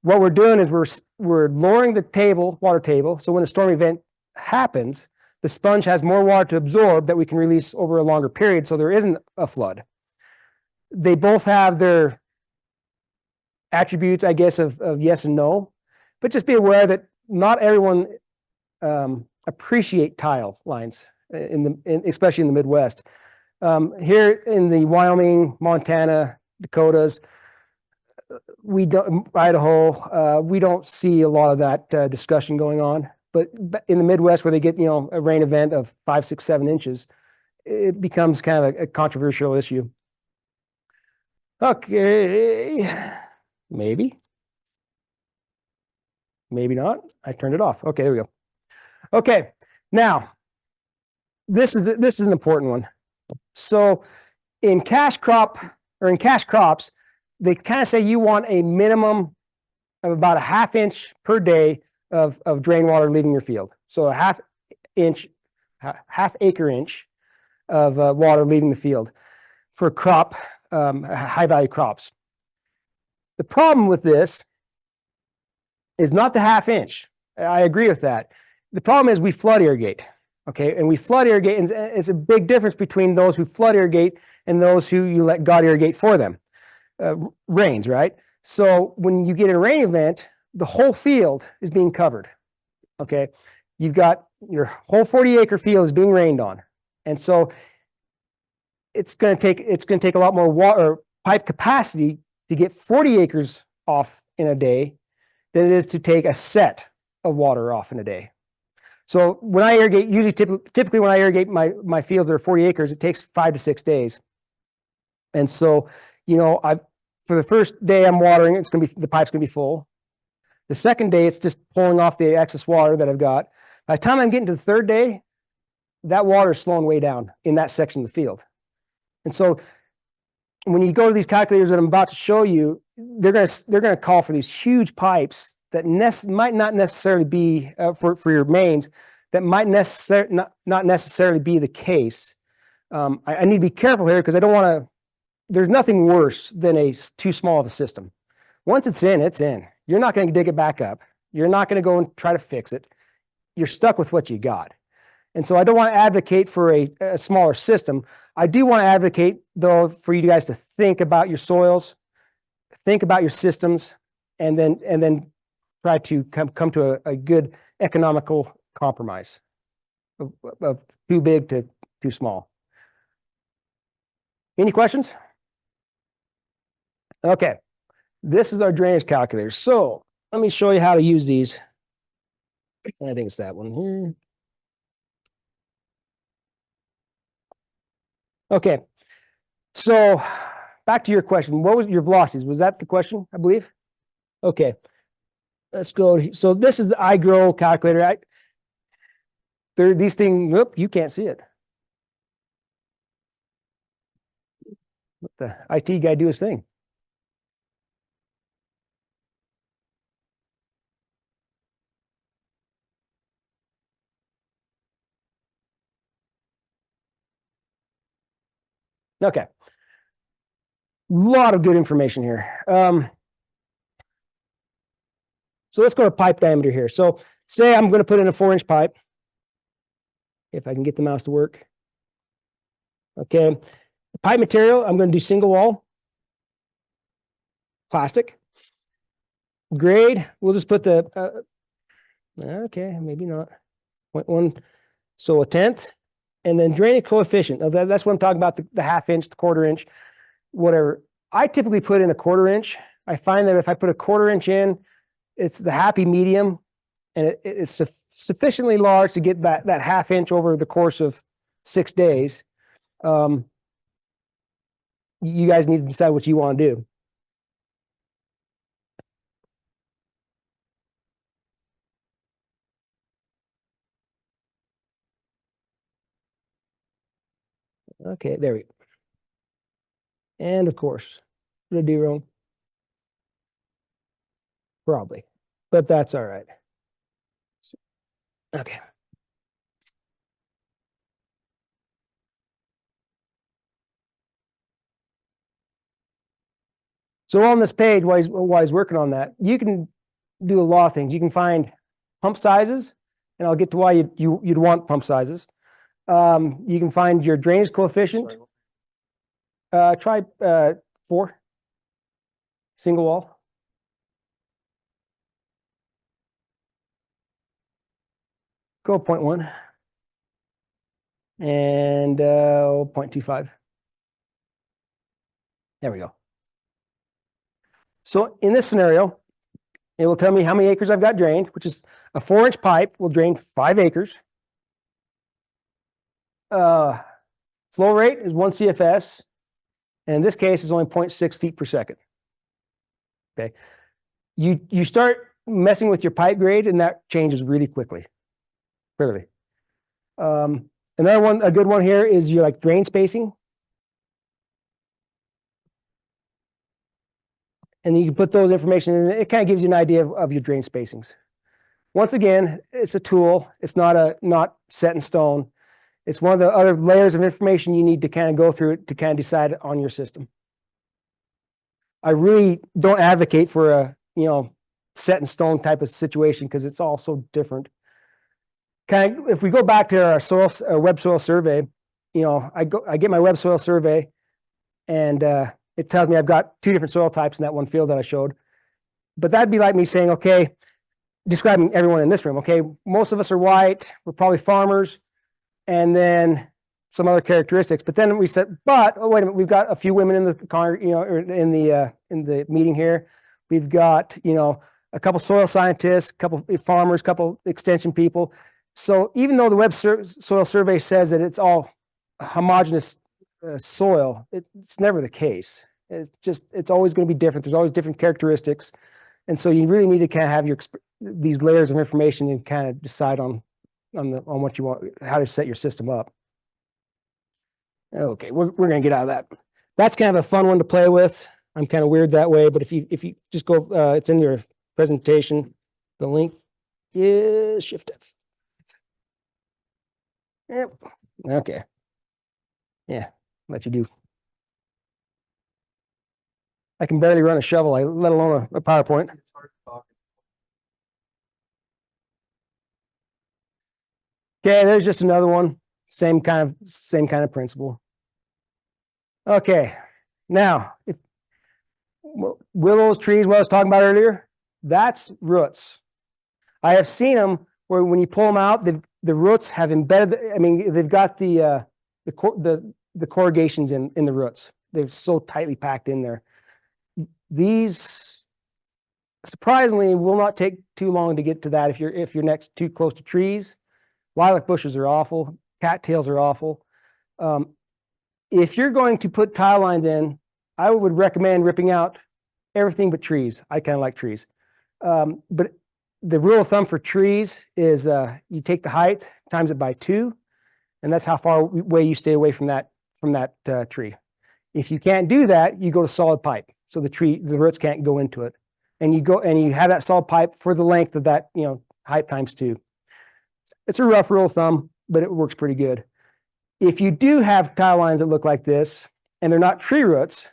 what we're doing is we're lowering the water table, so when a storm event happens, the sponge has more water to absorb that we can release over a longer period, so there isn't a flood. They both have their attributes, I guess, of yes and no, but just be aware that not everyone appreciate tile lines, especially in the Midwest. Here in the Wyoming, Montana, Dakotas, Idaho, we don't see a lot of that discussion going on. But in the Midwest, where they get a rain event of 5, 6, 7 inches, it becomes kind of a controversial issue. Okay, maybe not. I turned it off. Okay, there we go. Okay, now this is an important one. So in cash crops, they kind of say you want a minimum of about a ½ inch per day of drain water leaving your field. So a ½ acre inch of water leaving the field for high value crops. The problem with this is not the ½ inch. I agree with that. The problem is we flood irrigate. Okay, and we flood irrigate, and it's a big difference between those who flood irrigate and those who you let God irrigate for them. Rains, right? So when you get a rain event, the whole field is being covered. Okay, you've got your whole 40-acre field is being rained on, and so it's going to take a lot more water pipe capacity to get 40 acres off in a day than it is to take a set of water off in a day. So when I irrigate, usually typically when I irrigate my fields that are 40 acres, it takes 5 to 6 days. And so, you know, for the first day I'm watering, the pipe's gonna be full. The second day, it's just pulling off the excess water that I've got. By the time I'm getting to the third day, that water is slowing way down in that section of the field. And so when you go to these calculators that I'm about to show you, they're gonna call for these huge pipes that might not necessarily be for your mains, that might not necessarily be the case. I need to be careful here because I don't want to. There's nothing worse than too small of a system. Once it's in, it's in. You're not going to dig it back up. You're not going to go and try to fix it. You're stuck with what you got. And so I don't want to advocate for a smaller system. I do want to advocate, though, for you guys to think about your soils, think about your systems, and then try to come to a good economical compromise of too big to too small. Any questions? Okay, this is our drainage calculator. So let me show you how to use these. I think it's that one here. Okay, so back to your question. What was your velocities? Was that the question, I believe? Okay, let's go. So this is the iGrow calculator. These things, whoop, you can't see it. Let the IT guy do his thing. Okay. A lot of good information here. So let's go to pipe diameter here. So say I'm going to put in a 4-inch pipe. If I can get the mouse to work. Okay. The pipe material, I'm going to do single wall. Plastic. Grade, we'll just put the, okay, maybe not. 0.1, so 1/10. And then drainage coefficient. Now that's what I'm talking about, the 1/2 inch, the 1/4 inch, whatever. I typically put in a 1/4 inch. I find that if I put a 1/4 inch in, it's the happy medium, and it's sufficiently large to get that 1/2 inch over the course of 6 days. You guys need to decide what you want to do. Okay, there we go. And of course, did I do wrong? Probably, but that's all right. Okay. So on this page, while he's working on that, you can do a lot of things. You can find pump sizes, and I'll get to why you'd want pump sizes. You can find your drainage coefficient. Try 4, single wall. Go 0.1 and 0.25. There we go. So in this scenario, it will tell me how many acres I've got drained, which is a 4-inch pipe will drain 5 acres. Flow rate is 1 CFS, and in this case, it's only 0.6 feet per second. Okay, you start messing with your pipe grade, and that changes really quickly. Clearly, another one, a good one here is your drain spacing, and you can put those information in. It kind of gives you an idea of your drain spacings. Once again, it's a tool. It's not set in stone. It's one of the other layers of information you need to kind of go through to kind of decide on your system. I really don't advocate for a set in stone type of situation because it's all so different. If we go back to our web soil survey, I get my web soil survey, and it tells me I've got 2 different soil types in that one field that I showed. But that'd be like me saying, okay, describing everyone in this room. Okay, most of us are white. We're probably farmers, and then some other characteristics. But then we said, oh, wait a minute, we've got a few women in the in the meeting here. We've got a couple soil scientists, a couple farmers, a couple extension people. So even though the soil survey says that it's all homogeneous soil, it's never the case. It's always going to be different. There's always different characteristics. And so you really need to kind of have these layers of information and kind of decide on what you want, how to set your system up. Okay, we're going to get out of that. That's kind of a fun one to play with. I'm kind of weird that way, but if you just go, it's in your presentation. The link is Shift F. Yep. Okay. Yeah, let you do. I can barely run a shovel, let alone a PowerPoint. Okay, there's just another one. Same kind of principle. Okay, now willows, trees, what I was talking about earlier, that's roots. I have seen them where when you pull them out, the roots have embedded. I mean, they've got the corrugations in the roots. They're so tightly packed in there. These surprisingly will not take too long to get to that if you're next too close to trees. Lilac bushes are awful. Cattails are awful. If you're going to put tile lines in, I would recommend ripping out everything but trees. I kind of like trees. But the rule of thumb for trees is you take the height, times it by 2, and that's how far away you stay away from that tree. If you can't do that, you go to solid pipe. So the roots can't go into it. And you have that solid pipe for the length of that, height times 2. It's a rough rule of thumb, but it works pretty good. If you do have tile lines that look like this, and they're not tree roots,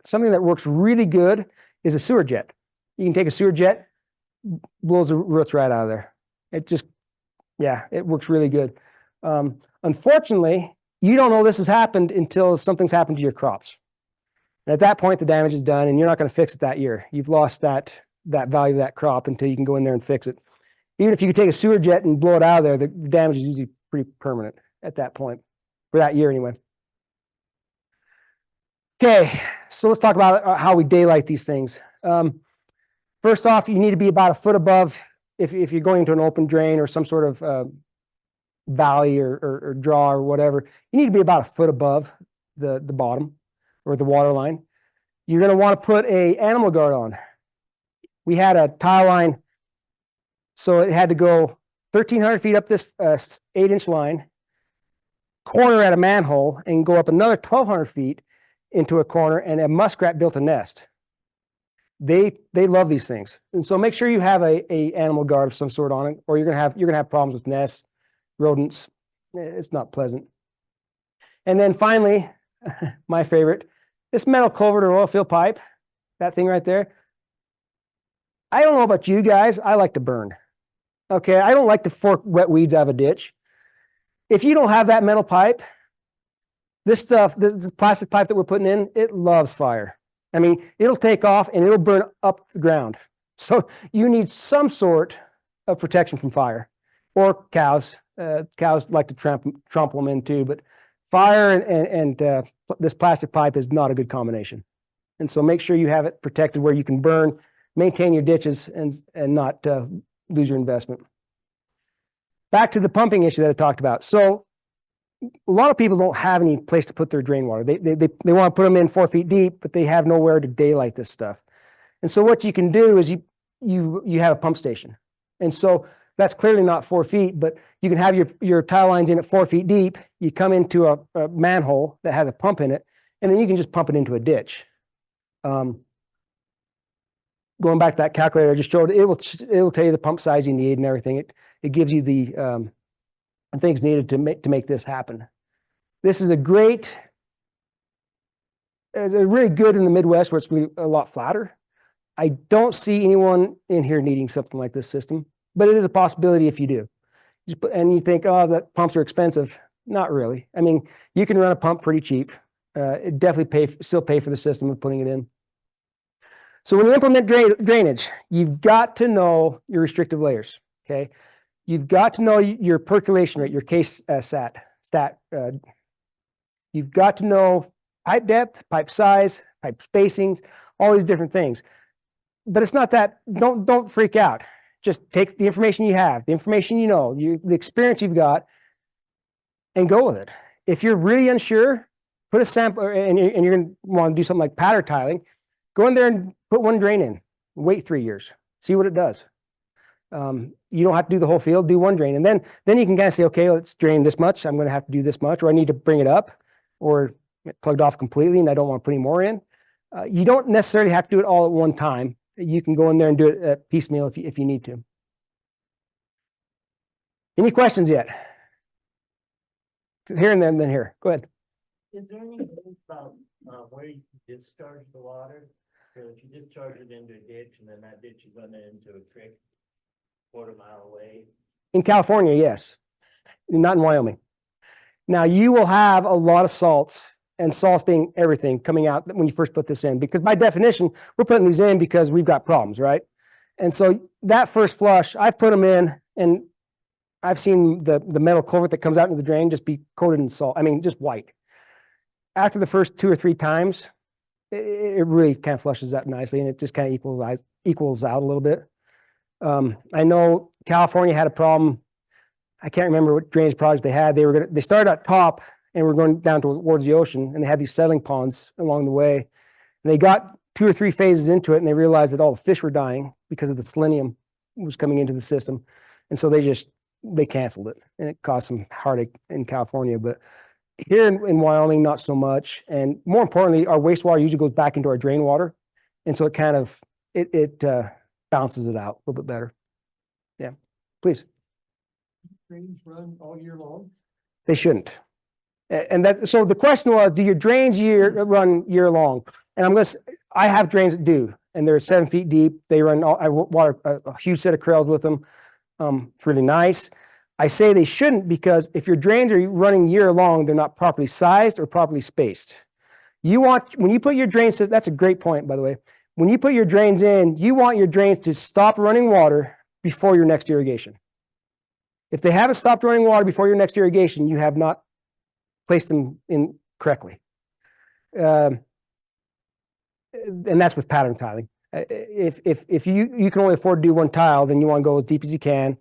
something that works really good is a sewer jet. You can take a sewer jet, blows the roots right out of there. It works really good. Unfortunately, you don't know this has happened until something's happened to your crops. And at that point, the damage is done, and you're not going to fix it that year. You've lost that value of that crop until you can go in there and fix it. Even if you could take a sewer jet and blow it out of there, the damage is usually pretty permanent at that point, for that year anyway. Okay, so let's talk about how we daylight these things. First off, you need to be about a foot above, if you're going into an open drain or some sort of valley or draw or whatever, you need to be about a foot above the bottom or the water line. You're going to want to put a animal guard on. We had a tile line, so it had to go 1,300 feet up this 8-inch line, corner at a manhole, and go up another 1,200 feet into a corner, and a muskrat built a nest. They love these things, and so make sure you have a animal guard of some sort on it, or you're gonna have problems with nests, rodents. It's not pleasant. And then finally, my favorite, this metal culvert or oil fill pipe, that thing right there. I don't know about you guys, I like to burn. Okay, I don't like to fork wet weeds out of a ditch. If you don't have that metal pipe, this plastic pipe that we're putting in, it loves fire. I mean, it'll take off and it'll burn up the ground. So you need some sort of protection from fire, or cows. Cows like to trample them in too, but fire and this plastic pipe is not a good combination. And so make sure you have it protected where you can burn, maintain your ditches, and not lose your investment. Back to the pumping issue that I talked about. So a lot of people don't have any place to put their drain water. They want to put them in 4 feet deep, but they have nowhere to daylight this stuff. And so what you can do is you have a pump station. And so that's clearly not 4 feet, but you can have your tile lines in at 4 feet deep. You come into a manhole that has a pump in it, and then you can just pump it into a ditch. Going back to that calculator I just showed, it will tell you the pump size you need and everything. It gives you the things needed to make this happen. This is really good in the Midwest where it's really a lot flatter. I don't see anyone in here needing something like this system, but it is a possibility if you do. And you think, oh, that pumps are expensive. Not really. I mean, you can run a pump pretty cheap. It definitely still pay for the system of putting it in. So when you implement drainage, you've got to know your restrictive layers. Okay, you've got to know your percolation rate, your case stat. You've got to know pipe depth, pipe size, pipe spacings, all these different things. But it's not that. Don't freak out. Just take the information you have, the information you know, the experience you've got, and go with it. If you're really unsure, put a sample, and you're going to want to do something like pattern tiling, go in there and put one drain in, wait 3 years, see what it does. You don't have to do the whole field, do one drain. And then you can kind of say, okay, let's drain this much. I'm going to have to do this much, or I need to bring it up, or it plugged off completely and I don't want to put any more in. You don't necessarily have to do it all at one time. You can go in there and do it piecemeal if you need to. Any questions yet? Here and then here. Go ahead. Is there any rules about where you discharge the water? So if you discharge it into a ditch and then that ditch is run into a creek, quarter-mile away? In California, yes. Not in Wyoming. Now, you will have a lot of salts, and salts being everything coming out when you first put this in, because by definition, we're putting these in because we've got problems, right? And so that first flush, I've put them in, and I've seen the metal culvert that comes out into the drain just be coated in salt. I mean, just white. After the first 2 or 3 times, it really kind of flushes out nicely, and it just kind of equals out a little bit. I know California had a problem. I can't remember what drainage project they had. They started at top and were going down towards the ocean, and they had these settling ponds along the way. And they got 2 or 3 phases into it, and they realized that all the fish were dying because of the selenium was coming into the system. And so they canceled it, and it caused some heartache in California. But here in Wyoming, not so much. And more importantly, our wastewater usually goes back into our drain water. And so it kind of, it bounces it out a little bit better. Yeah, please. Drains run all year long? They shouldn't. So the question was, do your drains run year long? And I have drains that do, and they're 7 feet deep. They run, I water a huge set of crayals with them. It's really nice. I say they shouldn't because if your drains are running year long, they're not properly sized or properly spaced. When you put your drains, that's a great point, by the way. When you put your drains in, you want your drains to stop running water before your next irrigation. If they haven't stopped running water before your next irrigation, you have not placed them in correctly. And that's with pattern tiling. If you can only afford to do one tile, then you want to go as deep as you can,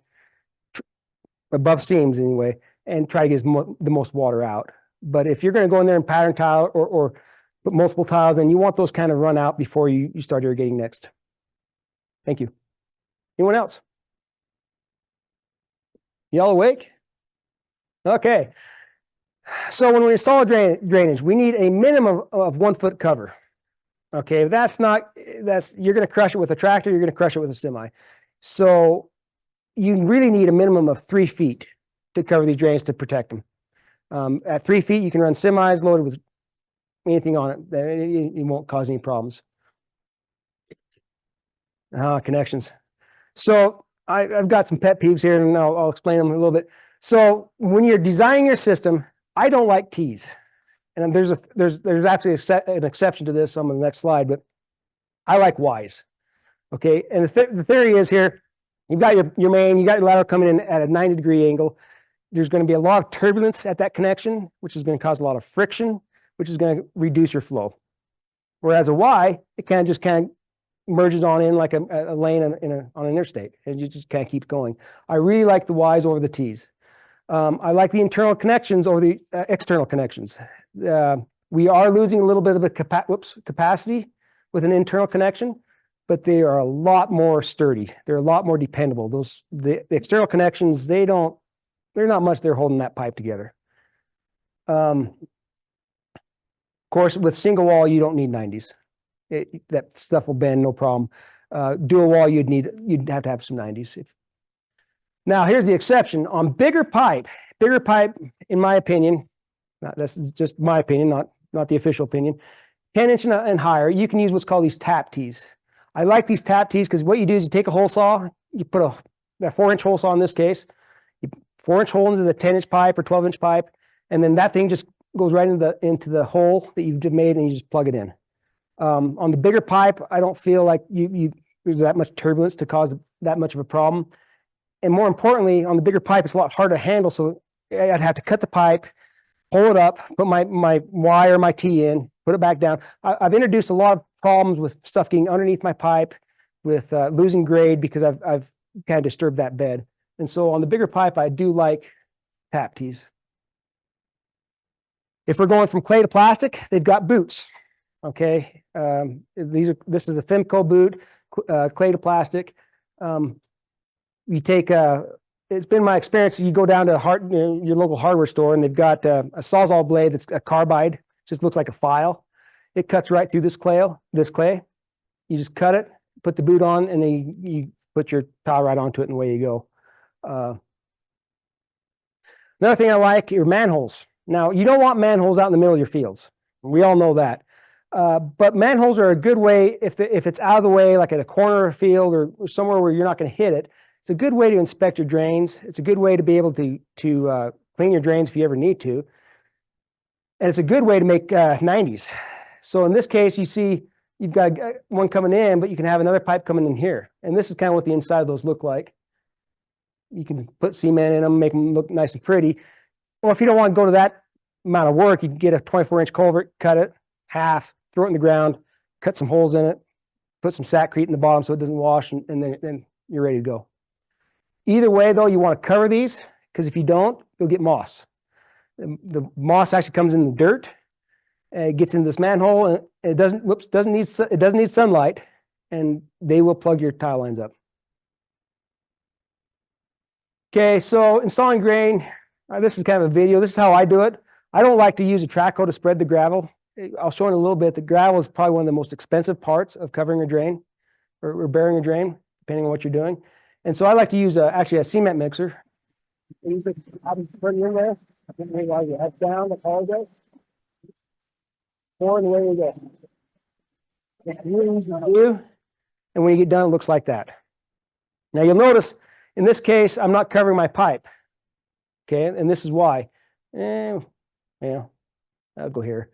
above seams anyway, and try to get the most water out. But if you're going to go in there and pattern tile or put multiple tiles, then you want those kind of run out before you start irrigating next. Thank you. Anyone else? Y'all awake? Okay. So when we install drainage, we need a minimum of 1 foot cover. Okay, if you're going to crush it with a tractor, you're going to crush it with a semi. So you really need a minimum of 3 feet to cover these drains to protect them. At 3 feet, you can run semis loaded with anything on it. It won't cause any problems. Connections. So I've got some pet peeves here, and I'll explain them a little bit. So when you're designing your system, I don't like T's. And there's actually an exception to this on the next slide, but I like Y's. Okay, and the theory is here, you've got your main, you got your lateral coming in at a 90-degree angle. There's going to be a lot of turbulence at that connection, which is going to cause a lot of friction, which is going to reduce your flow. Whereas a Y, it kind of merges on in like a lane on an interstate, and you just can't keep going. I really like the Y's over the T's. I like the internal connections over the external connections. We are losing a little bit of a capacity with an internal connection, but they are a lot more sturdy. They're a lot more dependable. The external connections, they're not much there holding that pipe together. Of course, with single wall, you don't need 90s. That stuff will bend, no problem. Dual wall, you'd have to have some 90s. Now, here's the exception. On bigger pipe, in my opinion, that's just my opinion, not the official opinion, 10-inch and higher, you can use what's called these tap tees. I like these tap tees because what you do is you take a hole saw, you put a 4-inch hole saw in this case, you 4-inch hole into the 10-inch pipe or 12-inch pipe, and then that thing just goes right into the hole that you've made, and you just plug it in. On the bigger pipe, I don't feel like there's that much turbulence to cause that much of a problem. And more importantly, on the bigger pipe, it's a lot harder to handle. So I'd have to cut the pipe, pull it up, put my Y or my T in, put it back down. I've introduced a lot of problems with stuff getting underneath my pipe, with losing grade because I've kind of disturb that bed. And so on the bigger pipe, I do like tap tees. If we're going from clay to plastic, they've got boots. Okay, this is a Femco boot, clay to plastic. You take it's been my experience. You go down to your local hardware store, and they've got a Sawzall blade that's a carbide. Just looks like a file. It cuts right through this clay. You just cut it, put the boot on, and then you put your towel right onto it, and away you go. Another thing I like are manholes. Now, you don't want manholes out in the middle of your fields. We all know that. But manholes are a good way, if it's out of the way, like at a corner of a field or somewhere where you're not going to hit it, it's a good way to inspect your drains. It's a good way to be able to clean your drains if you ever need to. And it's a good way to make 90s. So in this case, you see you've got one coming in, but you can have another pipe coming in here. And this is kind of what the inside of those look like. You can put cement in them, make them look nice and pretty. Or if you don't want to go to that amount of work, you can get a 24-inch culvert, cut it half, throw it in the ground, cut some holes in it, put some sackcrete in the bottom so it doesn't wash, and then you're ready to go. Either way, though, you want to cover these, because if you don't, you'll get moss. The moss actually comes in the dirt, it gets into this manhole, and it doesn't need sunlight, and they will plug your tile lines up. Okay, so installing grain. This is kind of a video. This is how I do it. I don't like to use a track hoe to spread the gravel. I'll show in a little bit. The gravel is probably one of the most expensive parts of covering a drain or burying a drain, depending on what you're doing. And so I like to use actually a cement mixer. Put it in there. I think maybe I'll get that sound. I apologize. Pour it away we go. And when you get done, it looks like that. Now you'll notice in this case, I'm not covering my pipe. Okay, and this is why. I'll go here.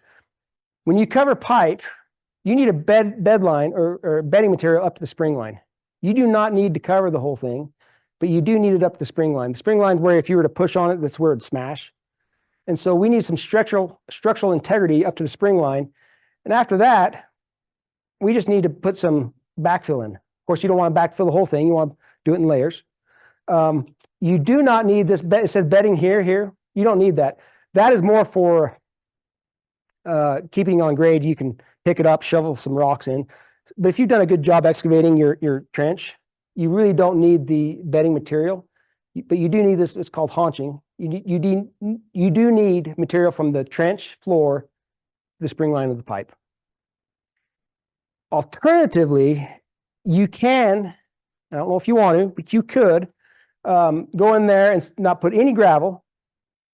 When you cover pipe, you need a bed line or bedding material up to the spring line. You do not need to cover the whole thing, but you do need it up to the spring line. The spring line is where if you were to push on it, that's where it'd smash. And so we need some structural integrity up to the spring line. And after that, we just need to put some backfill in. Of course, you don't want to backfill the whole thing. You want to do it in layers. You do not need this bed. It says bedding here. You don't need that. That is more for keeping on grade. You can pick it up, shovel some rocks in. But if you've done a good job excavating your trench, you really don't need the bedding material. But you do need this. It's called haunching. You do need material from the trench floor to the spring line of the pipe. Alternatively, you can, I don't know if you want to, but you could go in there and not put any gravel,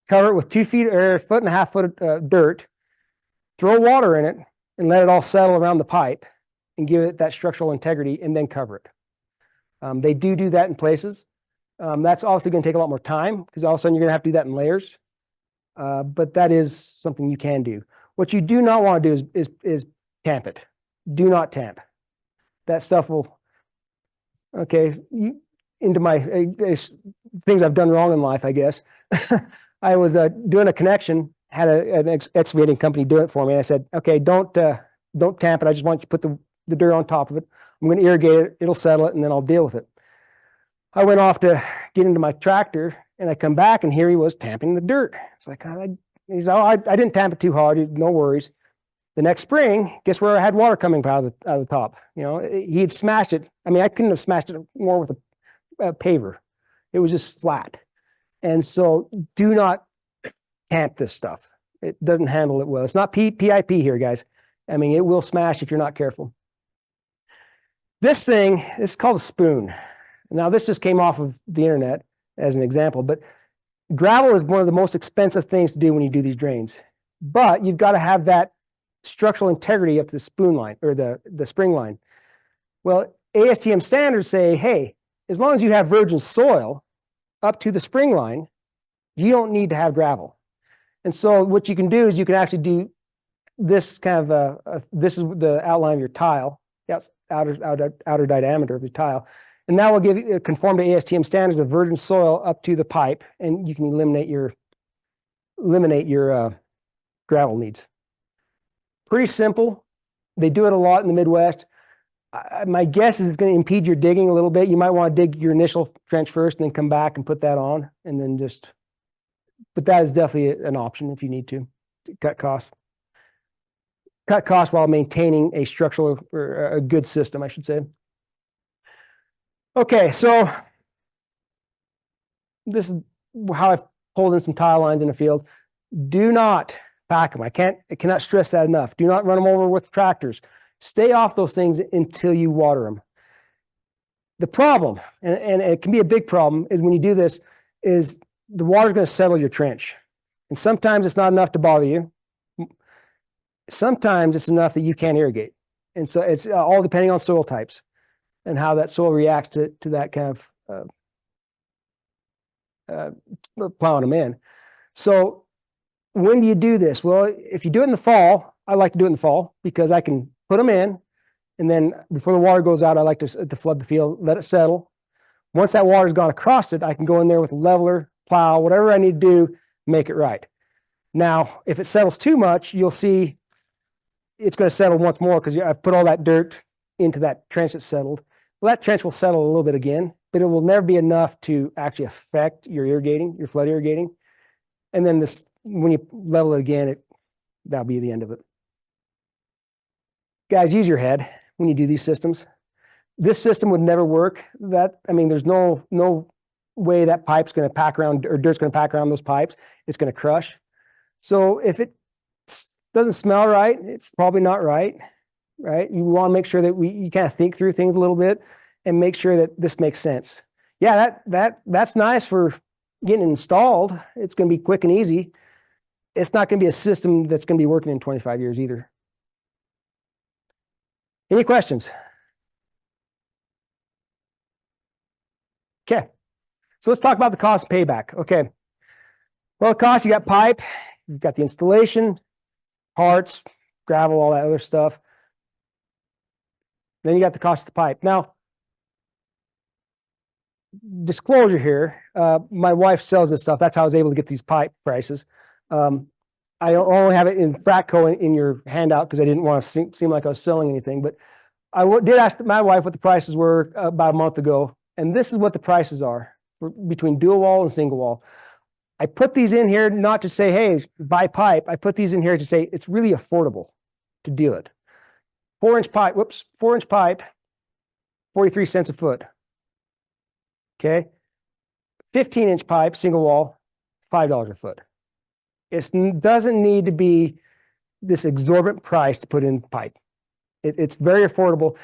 cover it with 2 feet or 1.5 foot of dirt, throw water in it, and let it all settle around the pipe and give it that structural integrity, and then cover it. They do that in places. That's obviously going to take a lot more time because all of a sudden you're going to have to do that in layers. But that is something you can do. What you do not want to do is tamp it. Do not tamp. That stuff will, okay, into my things I've done wrong in life, I guess. I was doing a connection, had an excavating company do it for me. And I said, okay, don't tamp it. I just want you to put the dirt on top of it. I'm going to irrigate it. It'll settle it, and then I'll deal with it. I went off to get into my tractor, and I come back, and here he was tamping the dirt. It's like, he's, oh, I didn't tamp it too hard. No worries. The next spring, guess where I had water coming out of the top? You know, he had smashed it. I mean, I couldn't have smashed it more with a paver. It was just flat. And so do not tamp this stuff. It doesn't handle it well. It's not PIP here, guys. I mean, it will smash if you're not careful. This thing is called a spoon. Now, this just came off of the internet as an example, but gravel is one of the most expensive things to do when you do these drains. But you've got to have that structural integrity up to the spoon line or the spring line. Well, ASTM standards say, hey, as long as you have virgin soil up to the spring line, you don't need to have gravel. And so what you can do is you can actually do this kind of this is the outline of your tile, outer diameter of your tile, and that will give you conform to ASTM standards of virgin soil up to the pipe, and you can eliminate your gravel needs. Pretty simple. They do it a lot in the Midwest. My guess is it's going to impede your digging a little bit. You might want to dig your initial trench first and then come back and put that on and then just, but that is definitely an option if you need to cut costs. Cut costs while maintaining a structural or a good system, I should say. Okay, so this is how I've pulled in some tile lines in the field. Do not pack them. I cannot stress that enough. Do not run them over with tractors. Stay off those things until you water them. The problem, and it can be a big problem, is when you do this, is the water's going to settle your trench. And sometimes it's not enough to bother you. Sometimes it's enough that you can't irrigate. And so it's all depending on soil types and how that soil reacts to that kind of plowing them in. So when do you do this? Well, if you do it in the fall, I like to do it in the fall because I can put them in, and then before the water goes out, I like to flood the field, let it settle. Once that water's gone across it, I can go in there with a leveler, plow, whatever I need to do, make it right. Now, if it settles too much, you'll see it's going to settle once more because I've put all that dirt into that trench that's settled. Well, that trench will settle a little bit again, but it will never be enough to actually affect your irrigating, your flood irrigating. And then this, when you level it again, that'll be the end of it. Guys, use your head when you do these systems. This system would never work. There's no way that pipe's going to pack around or dirt's going to pack around those pipes. It's going to crush. So if it doesn't smell right, it's probably not right. Right? You want to make sure that you kind of think through things a little bit and make sure that this makes sense. Yeah, that's nice for getting installed. It's going to be quick and easy. It's not going to be a system that's going to be working in 25 years either. Any questions? Okay, so let's talk about the cost payback. Okay, well, the cost, you got pipe, you've got the installation, parts, gravel, all that other stuff. Then you got the cost of the pipe. Now, disclosure here, my wife sells this stuff. That's how I was able to get these pipe prices. I only have it in Fratco in your handout because I didn't want to seem like I was selling anything. But I did ask my wife what the prices were about a month ago. And this is what the prices are between dual wall and single wall. I put these in here not to say, hey, buy pipe. I put these in here to say it's really affordable to do it. 4-inch pipe, 4-inch pipe, 43 cents a foot. Okay. 15-inch pipe, single wall, $5 a foot. It doesn't need to be this exorbitant price to put in pipe. It's very affordable.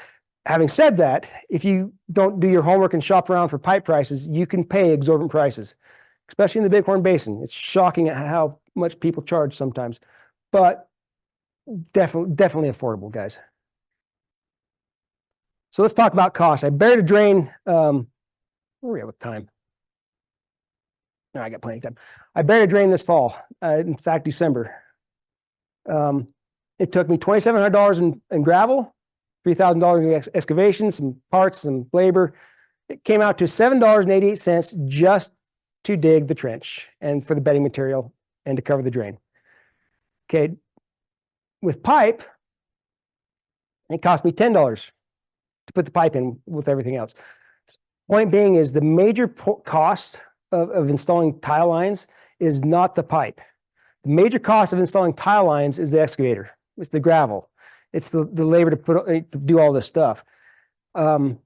Having said that, if you don't do your homework and shop around for pipe prices, you can pay exorbitant prices, especially in the Bighorn Basin. It's shocking at how much people charge sometimes, but definitely affordable, guys. So let's talk about cost. I buried a drain. Where are we at with time? No, I got plenty of time. I buried a drain this fall. In fact, December. It took me $2,700 in gravel, $3,000 in excavation, some parts, some labor. It came out to $7.88 just to dig the trench and for the bedding material and to cover the drain. Okay. With pipe, it cost me $10 to put the pipe in with everything else. Point being is the major cost of installing tile lines is not the pipe. The major cost of installing tile lines is the excavator. It's the gravel. It's the labor to do all this stuff. And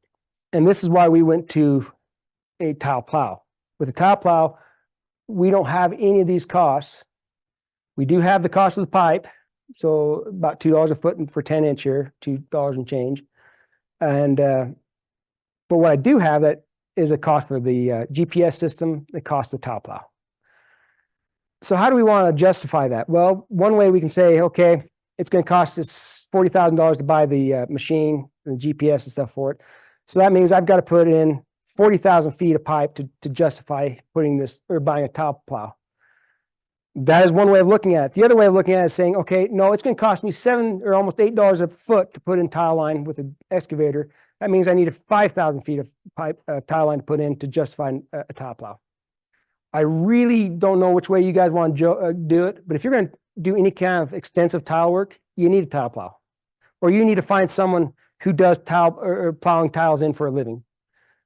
this is why we went to a tile plow. With a tile plow, we don't have any of these costs. We do have the cost of the pipe. So about $2 a foot for 10-inch here, $2 and change. And, but what I do have that is a cost for the GPS system, the cost of the tile plow. So how do we want to justify that? Well, one way we can say, okay, it's going to cost us $40,000 to buy the machine and the GPS and stuff for it. So that means I've got to put in 40,000 feet of pipe to justify putting this or buying a tile plow. That is one way of looking at it. The other way of looking at it is saying, okay, no, it's going to cost me $7 or almost $8 a foot to put in tile line with an excavator. That means I need 5,000 feet of pipe tile line to put in to justify a tile plow. I really don't know which way you guys want to do it, but if you're going to do any kind of extensive tile work, you need a tile plow, or you need to find someone who does tile or plowing tiles in for a living.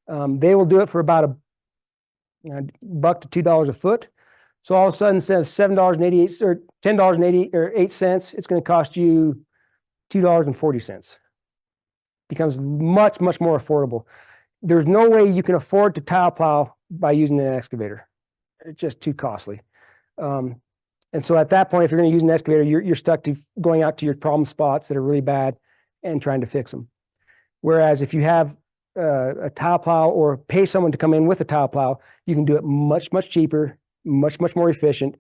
They will do it for about $1 to $2 a foot. So all of a sudden, instead of $7.88 or $10.88, it's going to cost you $2.40. Becomes much, much more affordable. There's no way you can afford to tile plow by using an excavator. It's just too costly. And so at that point, if you're going to use an excavator, you're stuck to going out to your problem spots that are really bad and trying to fix them. Whereas if you have a tile plow or pay someone to come in with a tile plow, you can do it much, much cheaper, much, much more efficient.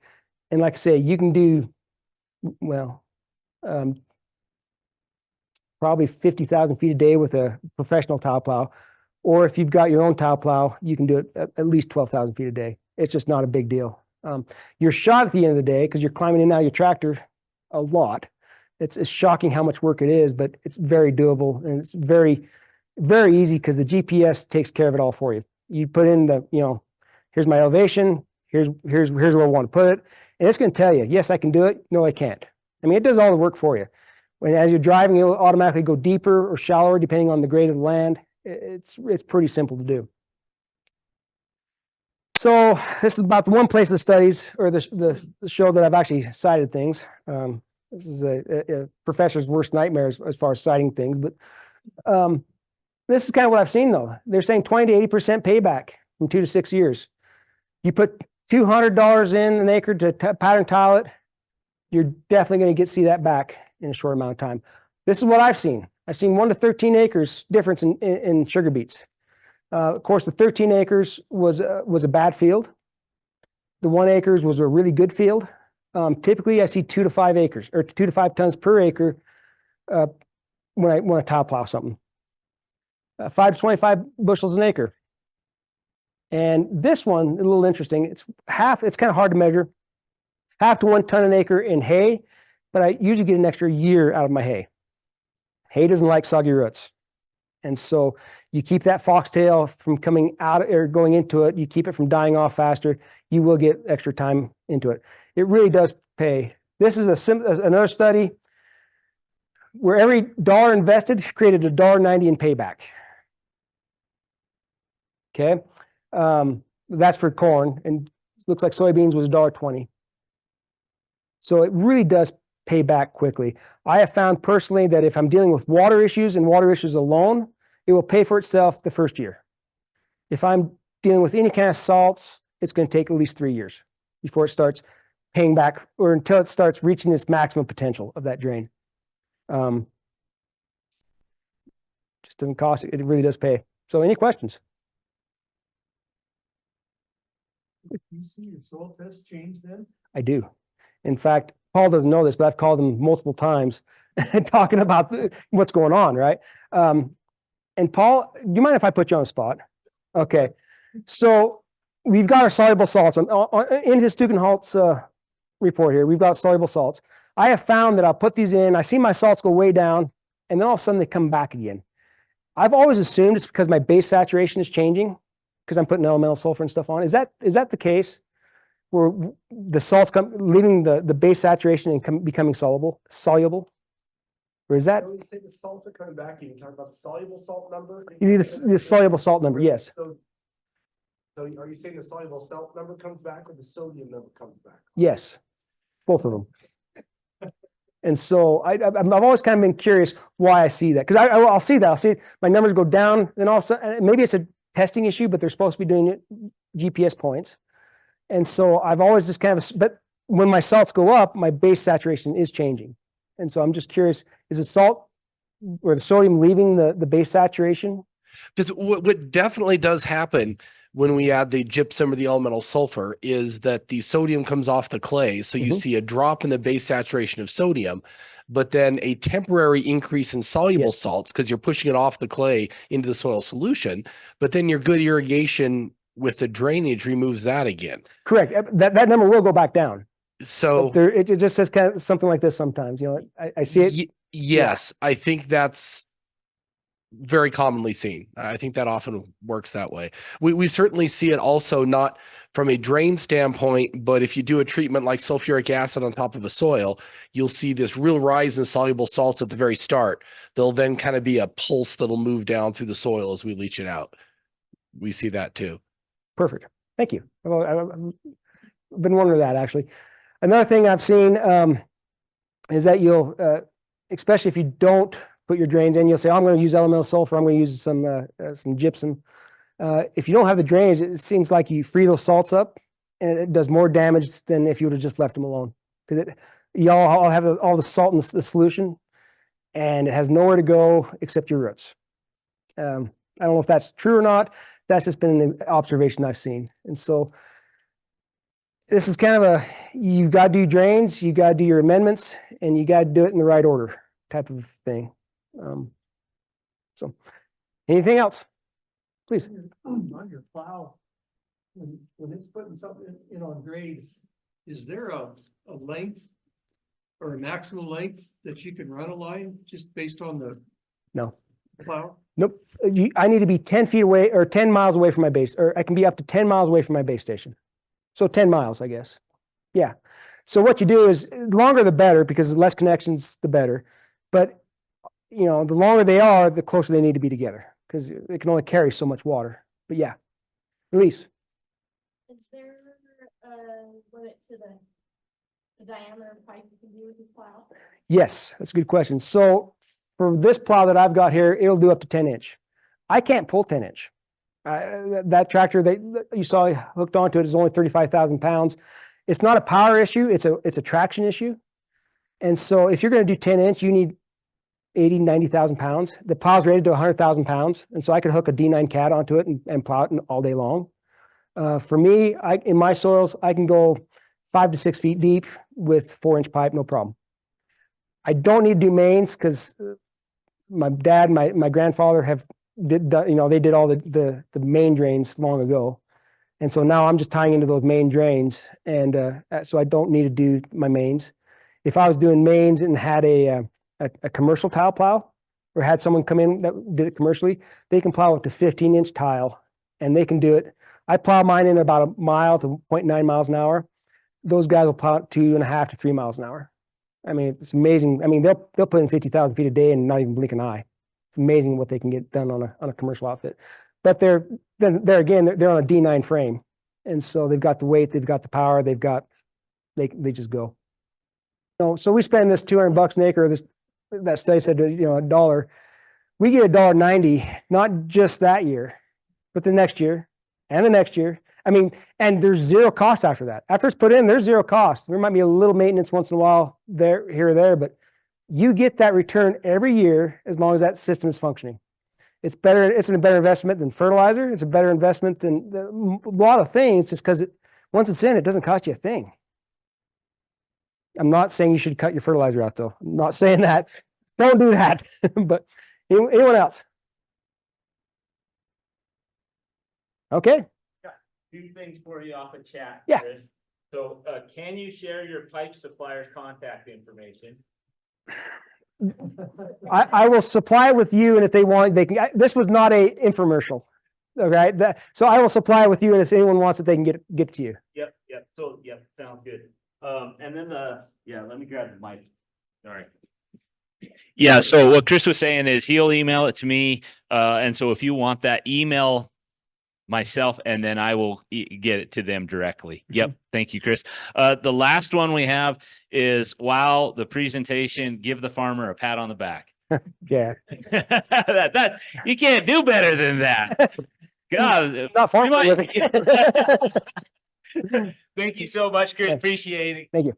And like I say, you can do, well, probably 50,000 feet a day with a professional tile plow. Or if you've got your own tile plow, you can do it at least 12,000 feet a day. It's just not a big deal. You're shot at the end of the day because you're climbing in and out of your tractor a lot. It's shocking how much work it is, but it's very doable and it's very, very easy because the GPS takes care of it all for you. You put in here's my elevation, here's where I want to put it, and it's going to tell you, yes, I can do it. No, I can't. I mean, it does all the work for you. When as you're driving, it'll automatically go deeper or shallower depending on the grade of the land. It's pretty simple to do. So this is about the one place of the studies or the show that I've actually cited things. This is a professor's worst nightmare as far as citing things, but this is kind of what I've seen though. They're saying 20 to 80% payback from 2 to 6 years. You put $200 in an acre to pattern tile it, you're definitely going to see that back in a short amount of time. This is what I've seen. I've seen 1 to 13 acres difference in sugar beets. Of course, the 13 acres was a bad field. The 1 acres was a really good field. Typically, I see 2 to 5 acres or 2 to 5 tons per acre when I tile plow something. 5 to 25 bushels an acre. And this one, a little interesting. It's kind of hard to measure. 1/2 to 1 ton an acre in hay, but I usually get an extra year out of my hay. Hay doesn't like soggy roots. And so you keep that foxtail from coming out or going into it. You keep it from dying off faster. You will get extra time into it. It really does pay. This is another study where every dollar invested created $1.90 in payback. Okay. That's for corn, and looks like soybeans was $1.20. So it really does pay back quickly. I have found personally that if I'm dealing with water issues and water issues alone, it will pay for itself the first year. If I'm dealing with any kind of salts, it's going to take at least 3 years before it starts paying back or until it starts reaching its maximum potential of that drain. Just doesn't cost, it really does pay. So any questions? Do you see your soil test change then? I do. In fact, Paul doesn't know this, but I've called him multiple times talking about what's going on, right? And Paul, do you mind if I put you on the spot? Okay. So we've got our soluble salts. In his Stukenholtz report here, we've got soluble salts. I have found that I'll put these in, I see my salts go way down, and then all of a sudden they come back again. I've always assumed it's because my base saturation is changing because I'm putting elemental sulfur and stuff on. Is that the case? Where the salts leaving the base saturation and becoming soluble? Or is that? When you say the salts are coming back, you can talk about the soluble salt number? You need the soluble salt number, yes. So are you saying the soluble salt number comes back or the sodium number comes back? Yes, both of them. And so I've always kind of been curious why I see that. Because I'll see that. I'll see my numbers go down, and also maybe it's a testing issue, but they're supposed to be doing it GPS points. And so I've always just kind of, but when my salts go up, my base saturation is changing. And so I'm just curious, is the salt or the sodium leaving the base saturation? Because what definitely does happen when we add the gypsum or the elemental sulfur is that the sodium comes off the clay. So you see a drop in the base saturation of sodium, but then a temporary increase in soluble salts because you're pushing it off the clay into the soil solution. But then your good irrigation with the drainage removes that again. Correct. That number will go back down. So it just says kind of something like this sometimes. You know, I see it. Yes, I think that's very commonly seen. I think that often works that way. We certainly see it also not from a drain standpoint, but if you do a treatment like sulfuric acid on top of a soil, you'll see this real rise in soluble salts at the very start. There'll then kind of be a pulse that'll move down through the soil as we leach it out. We see that too. Perfect. Thank you. I've been wondering that actually. Another thing I've seen is that you'll, especially if you don't put your drains in, you'll say, oh, I'm going to use elemental sulfur. I'm going to use some gypsum. If you don't have the drains, it seems like you free those salts up and it does more damage than if you would have just left them alone. Because you all have all the salt in the solution and it has nowhere to go except your roots. I don't know if that's true or not. That's just been an observation I've seen. And so this is kind of you've got to do drains, you got to do your amendments, and you got to do it in the right order type of thing. So anything else? Please. On your plow, when it's putting something in on grade, is there a length or a maximum length that you can run a line just based on the No. plow? Nope. I need to be 10 feet away or 10 miles away from my base, or I can be up to 10 miles away from my base station. So 10 miles, I guess. Yeah. So what you do is the longer the better, because the less connections, the better. But, you know, the longer they are, the closer they need to be together because it can only carry so much water. But yeah. Elise. Is there a limit to the diameter of pipe you can do with the plow? Yes, that's a good question. So for this plow that I've got here, it'll do up to 10-inch. I can't pull 10-inch. That tractor that you saw hooked onto it is only 35,000 pounds. It's not a power issue. It's a traction issue. And so if you're going to do 10-inch, you need 80, 90,000 pounds. The plow's rated to 100,000 pounds. And so I could hook a D9 cat onto it and plow it all day long. For me, in my soils, I can go 5 to 6 feet deep with 4-inch pipe, no problem. I don't need to do mains because my dad, my grandfather they did all the main drains long ago. And so now I'm just tying into those main drains. And so I don't need to do my mains. If I was doing mains and had a commercial tile plow or had someone come in that did it commercially, they can plow up to 15-inch tile and they can do it. I plow mine in about a mile to 0.9 miles an hour. Those guys will plow 2.5 to 3 miles an hour. I mean, it's amazing. I mean, they'll put in 50,000 feet a day and not even blink an eye. It's amazing what they can get done on a commercial outfit. But they're on a D9 frame, and so they've got the weight, they've got the power, they just go. So we spend this $200 an acre. That study said $1. We get $1.90, not just that year, but the next year and the next year. I mean, and there's zero cost after that. After it's put in, there's zero cost. There might be a little maintenance once in a while here or there, but you get that return every year as long as that system is functioning. It's better. It's a better investment than fertilizer. It's a better investment than a lot of things just because once it's in, it doesn't cost you a thing. I'm not saying you should cut your fertilizer out though. I'm not saying that. Don't do that. But anyone else? Okay. Two things for you off of chat. Yeah. Chris. So can you share your pipe supplier's contact information? I will supply it with you, and if they want, they can. This was not a infomercial, okay? So I will supply it with you, and if anyone wants it, they can get it to you. Yep. So sounds good. And then let me grab the mic. Sorry. Yeah. So what Chris was saying is he'll email it to me. And so if you want that, email myself, and then I will get it to them directly. Yep. Thank you, Chris. The last one we have is, wow, the presentation, give the farmer a pat on the back. Yeah. that you can't do better than that. God, Not far. Thank you so much, Chris. Appreciate it. Thank you.